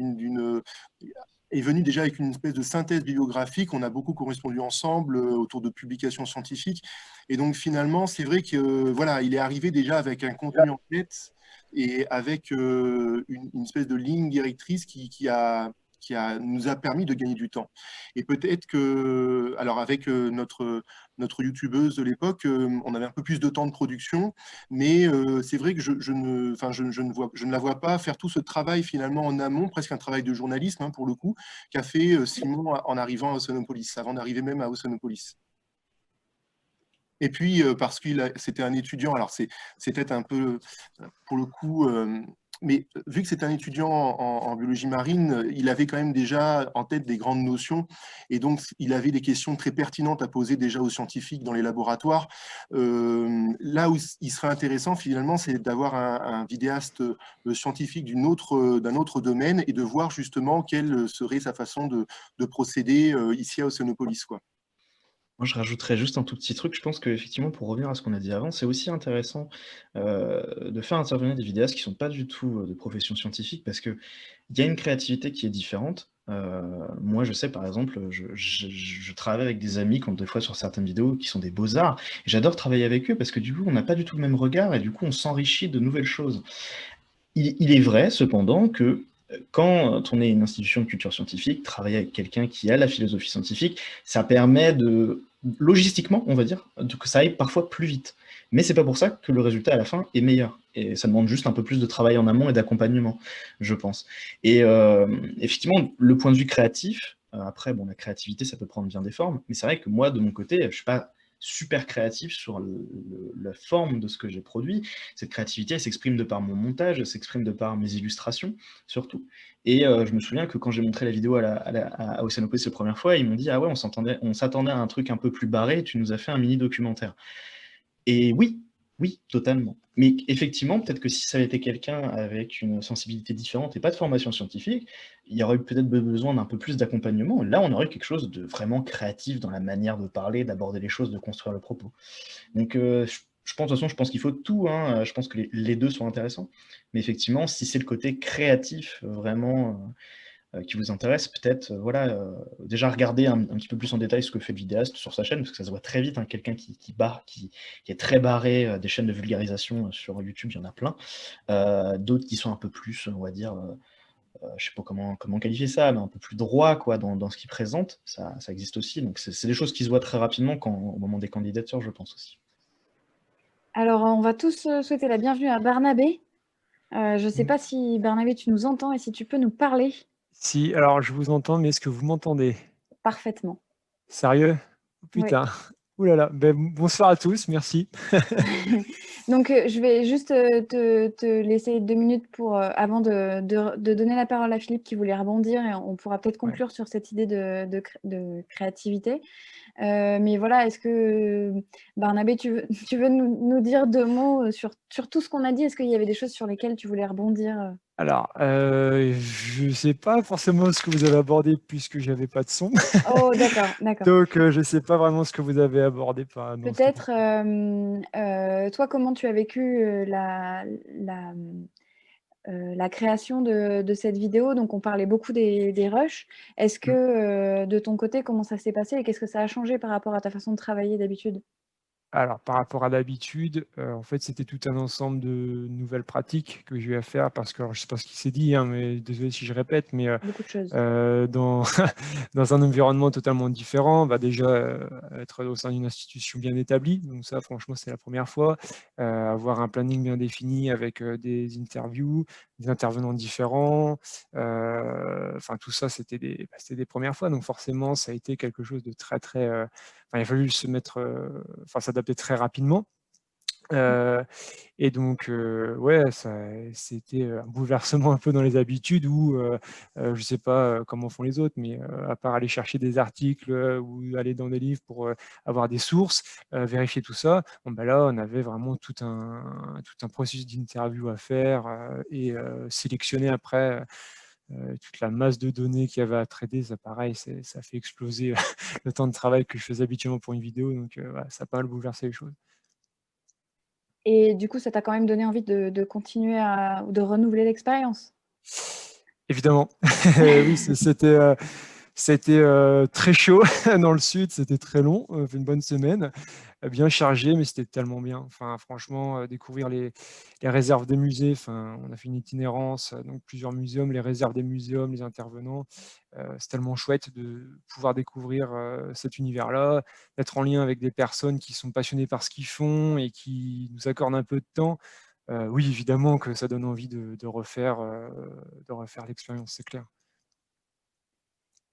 G: est venu déjà avec une espèce de synthèse bibliographique. On a beaucoup correspondu ensemble autour de publications scientifiques. Et donc, finalement, c'est vrai que voilà, il est arrivé déjà avec un contenu en tête et avec une espèce de ligne directrice qui nous a permis de gagner du temps. Et peut-être que, alors avec notre youtubeuse de l'époque, on avait un peu plus de temps de production, mais c'est vrai que je ne la vois pas faire tout ce travail finalement en amont, presque un travail de journalisme hein, pour le coup, qu'a fait Simon en arrivant à Ossanopolis, avant d'arriver même à Ossanopolis. Et puis, parce que c'était un étudiant, alors c'est peut-être un peu, pour le coup, mais vu que c'est un étudiant en biologie marine, il avait quand même déjà en tête des grandes notions, et donc il avait des questions très pertinentes à poser déjà aux scientifiques dans les laboratoires. Là où il serait intéressant finalement, c'est d'avoir un vidéaste scientifique d'un autre domaine, et de voir justement quelle serait sa façon de procéder ici à Ossanopolis, quoi.
F: Moi, je rajouterais juste un tout petit truc. Je pense qu'effectivement, pour revenir à ce qu'on a dit avant, c'est aussi intéressant de faire intervenir des vidéastes qui ne sont pas du tout de profession scientifique, parce qu'il y a une créativité qui est différente. Moi, je sais, par exemple, je travaille avec des amis, quand des fois sur certaines vidéos, qui sont des beaux-arts. J'adore travailler avec eux parce que du coup, on n'a pas du tout le même regard et du coup, on s'enrichit de nouvelles choses. Il est vrai, cependant, que quand on est une institution de culture scientifique, travailler avec quelqu'un qui a la philosophie scientifique, ça permet de, logistiquement, on va dire, que ça aille parfois plus vite. Mais c'est pas pour ça que le résultat à la fin est meilleur. Et ça demande juste un peu plus de travail en amont et d'accompagnement, je pense. Et effectivement, le point de vue créatif, après, bon, la créativité, ça peut prendre bien des formes, mais c'est vrai que moi, de mon côté, je suis pas super créatif sur la forme de ce que j'ai produit. Cette créativité, elle s'exprime de par mon montage, elle s'exprime de par mes illustrations, surtout. Et je me souviens que quand j'ai montré la vidéo à Oceanopolis la première fois, ils m'ont dit « Ah ouais, on s'attendait à un truc un peu plus barré, tu nous as fait un mini-documentaire. » Et oui, oui, totalement. Mais effectivement, peut-être que si ça avait été quelqu'un avec une sensibilité différente et pas de formation scientifique, il y aurait eu peut-être besoin d'un peu plus d'accompagnement. Là, on aurait eu quelque chose de vraiment créatif dans la manière de parler, d'aborder les choses, de construire le propos. Donc, je pense, de toute façon, je pense qu'il faut tout, hein. Je pense que les deux sont intéressants. Mais effectivement, si c'est le côté créatif vraiment qui vous intéresse, peut-être déjà regarder un petit peu plus en détail ce que fait le vidéaste sur sa chaîne, parce que ça se voit très vite, hein, quelqu'un qui est très barré, des chaînes de vulgarisation sur YouTube, il y en a plein. D'autres qui sont un peu plus, on va dire, je sais pas comment qualifier ça, mais un peu plus droit quoi, dans ce qu'ils présentent, ça existe aussi. Donc c'est des choses qui se voient très rapidement au moment des candidatures, je pense aussi.
A: Alors, on va tous souhaiter la bienvenue à Barnabé. Je ne sais pas si Barnabé, tu nous entends et si tu peux nous parler.
J: Si, alors je vous entends, mais est-ce que vous m'entendez?
A: Parfaitement.
J: Sérieux?
A: Oui.
J: Putain. Ouh là là. Ben, bonsoir à tous, merci.
A: Donc, je vais juste te laisser 2 minutes avant de donner la parole à Philippe qui voulait rebondir et on pourra peut-être conclure sur cette idée de créativité. Mais voilà, est-ce que, Barnabé, tu veux nous dire 2 mots sur tout ce qu'on a dit? Est-ce qu'il y avait des choses sur lesquelles tu voulais rebondir?
J: Alors, je ne sais pas forcément ce que vous avez abordé puisque j'avais pas de son.
A: Oh, d'accord, d'accord.
J: Donc, je ne sais pas vraiment ce que vous avez abordé.
A: Peut-être, toi, comment tu as vécu la création de cette vidéo? Donc, on parlait beaucoup des rushs. Est-ce que, de ton côté, comment ça s'est passé et qu'est-ce que ça a changé par rapport à ta façon de travailler d'habitude?
J: Alors, par rapport à d'habitude, en fait, c'était tout un ensemble de nouvelles pratiques que j'ai eu à faire parce que, alors, je ne sais pas ce qui s'est dit, hein, mais désolé si je répète, mais
A: Beaucoup de choses.
J: dans un environnement totalement différent, déjà être au sein d'une institution bien établie, donc ça, franchement, c'est la première fois. Avoir un planning bien défini avec des interviews, des intervenants différents, enfin, tout ça, c'était des premières fois, donc forcément, ça a été quelque chose de très, très... il a fallu se mettre, s'adapter très rapidement. Et donc, ouais, c'était un bouleversement un peu dans les habitudes où, je ne sais pas comment font les autres, mais à part aller chercher des articles ou aller dans des livres pour avoir des sources, vérifier tout ça, là, on avait vraiment tout un processus d'interview à faire et sélectionner après toute la masse de données qu'il y avait à traiter. Ça, pareil, ça fait exploser le temps de travail que je faisais habituellement pour une vidéo, donc ça a pas mal bouleversé les choses.
A: Et du coup, ça t'a quand même donné envie de continuer de renouveler l'expérience?
J: Évidemment. Oui, c'était très chaud dans le sud, c'était très long, une bonne semaine, bien chargé, mais c'était tellement bien. Enfin, franchement, découvrir les réserves des musées, on a fait une itinérance, donc plusieurs muséums, les réserves des muséums, les intervenants. C'est tellement chouette de pouvoir découvrir cet univers-là, d'être en lien avec des personnes qui sont passionnées par ce qu'ils font et qui nous accordent un peu de temps. Oui, évidemment que ça donne envie de refaire l'expérience, c'est clair.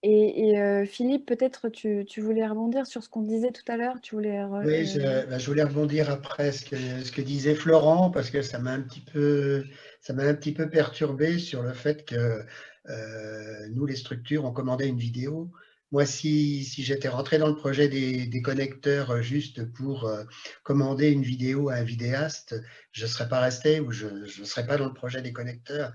A: Et Philippe, peut-être tu voulais rebondir sur ce qu'on disait tout à l'heure?
H: Oui, je voulais rebondir après ce que disait Florent, parce que ça m'a un petit peu perturbé sur le fait que nous, les structures, on commandait une vidéo. Moi, si j'étais rentré dans le projet des connecteurs juste pour commander une vidéo à un vidéaste, je ne serais pas resté ou je ne serais pas dans le projet des connecteurs.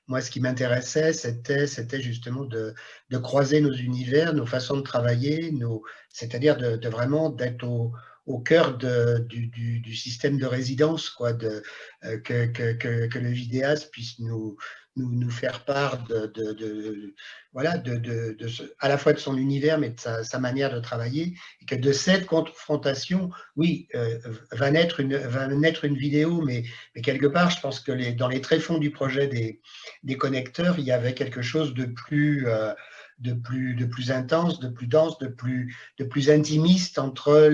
H: Moi, ce qui m'intéressait, c'était justement de croiser nos univers, nos façons de travailler, c'est-à-dire de vraiment d'être au cœur du système de résidence, quoi, que le vidéaste puisse nous nous faire part voilà, à la fois de son univers, mais de sa manière de travailler, et que de cette confrontation, oui, va naître une vidéo, mais quelque part, je pense que dans les tréfonds du projet des connecteurs, il y avait quelque chose de plus intense, de plus dense, de plus intimiste entre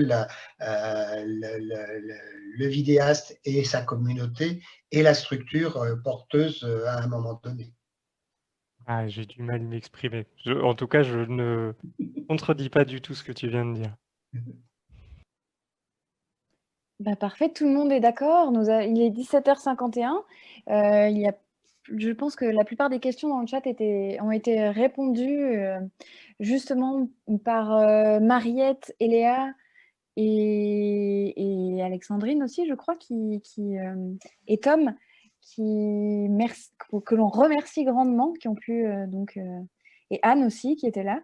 H: le vidéaste et sa communauté et la structure porteuse à un moment donné.
I: Ah, j'ai du mal à m'exprimer. En tout cas, je ne contredis pas du tout ce que tu viens de dire.
A: Bah, parfait, tout le monde est d'accord. Il est 17h51. Je pense que la plupart des questions dans le chat ont été répondues justement par Mariette, Eléa et Alexandrine aussi, je crois, et Tom, que l'on remercie grandement, qui ont pu et Anne aussi qui était là.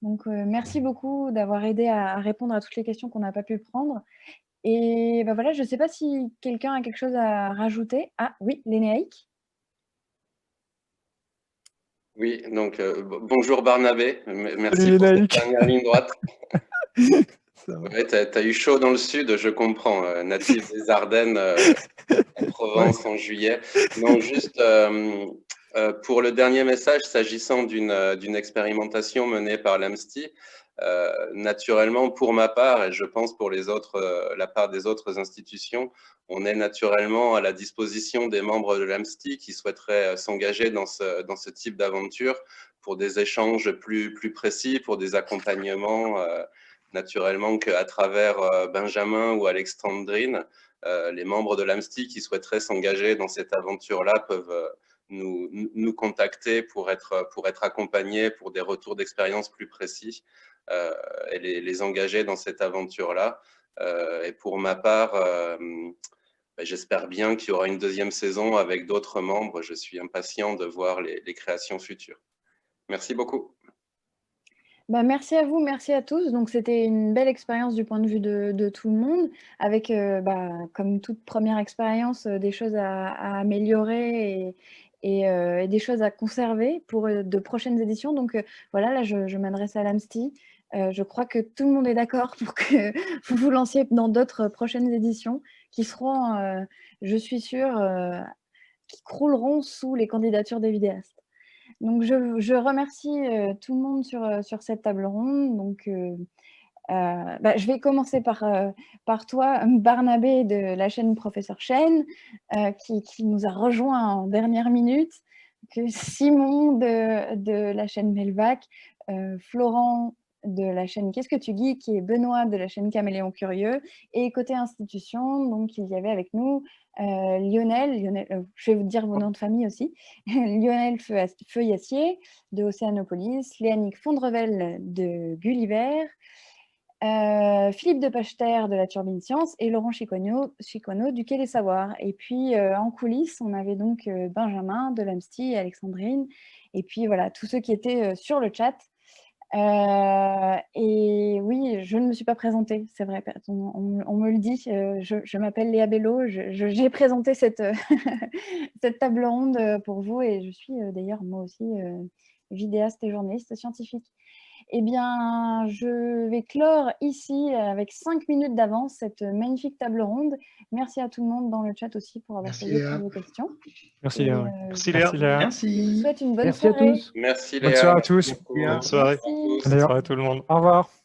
A: Donc merci beaucoup d'avoir aidé à répondre à toutes les questions qu'on n'a pas pu prendre. Et ben voilà, je ne sais pas si quelqu'un a quelque chose à rajouter. Ah oui, Lénéaïque.
D: Oui, donc bonjour Barnabé, merci
J: Salut,
D: pour cette
J: Lénaïque.
D: dernière ligne droite.
J: Ça va.
D: Ouais, t'as eu chaud dans le sud, je comprends, natif des Ardennes, en Provence en juillet. Non, juste pour le dernier message, s'agissant d'une expérimentation menée par l'AMSTI, naturellement, pour ma part, et je pense pour la part des autres institutions, on est naturellement à la disposition des membres de l'AMSTI qui souhaiteraient s'engager dans ce type d'aventure pour des échanges plus précis, pour des accompagnements, naturellement qu'à travers Benjamin ou Alexandrine, les membres de l'AMSTI qui souhaiteraient s'engager dans cette aventure-là peuvent nous contacter pour être accompagnés pour des retours d'expérience plus précis et les engager dans cette aventure-là. Et pour ma part, j'espère bien qu'il y aura une deuxième saison avec d'autres membres. Je suis impatient de voir les créations futures. Merci beaucoup.
A: Bah, merci à vous, merci à tous. Donc, c'était une belle expérience du point de vue de tout le monde, avec, comme toute première expérience, des choses à améliorer et des choses à conserver pour de prochaines éditions. Donc, voilà, là, je m'adresse à l'AMSTI. Je crois que tout le monde est d'accord pour que vous vous lanciez dans d'autres prochaines éditions qui seront, je suis sûre, qui crouleront sous les candidatures des vidéastes. Donc, je remercie tout le monde sur cette table ronde. Donc, je vais commencer par toi, Barnabé de la chaîne Professeur Chen, qui nous a rejoint en dernière minute, que Simon de la chaîne Melvac, Florent de la chaîne Qu'est-ce que tu geeks et Benoît de la chaîne Caméléon Curieux. Et côté institution, donc il y avait avec nous Lionel, je vais vous dire vos noms de famille aussi, Lionel Feuillassier de Océanopolis, Léanique Fondrevel de Gulliver, Philippe de Pachter de la Turbine Science et Laurent Chicoineau du Quai des Savoirs. Et puis en coulisses, on avait donc Benjamin de l'AMSTI et Alexandrine, et puis voilà, tous ceux qui étaient sur le chat. Et oui, je ne me suis pas présentée, c'est vrai, on me le dit, je m'appelle Léa Bello, j'ai présenté cette table ronde pour vous, et je suis d'ailleurs moi aussi vidéaste et journaliste scientifique. Eh bien, je vais clore ici avec 5 minutes d'avance cette magnifique table ronde. Merci à tout le monde dans le chat aussi pour avoir posé toutes vos questions.
I: Merci Léa.
B: Merci Léa.
F: Merci.
A: Je vous souhaite une bonne
C: Merci à
A: soirée.
C: tous.
D: Merci
I: Bonne
D: Léa.
I: soirée à tous.
B: Bonne soirée.
A: Merci.
I: Bonne soirée à tout le monde.
J: Au revoir.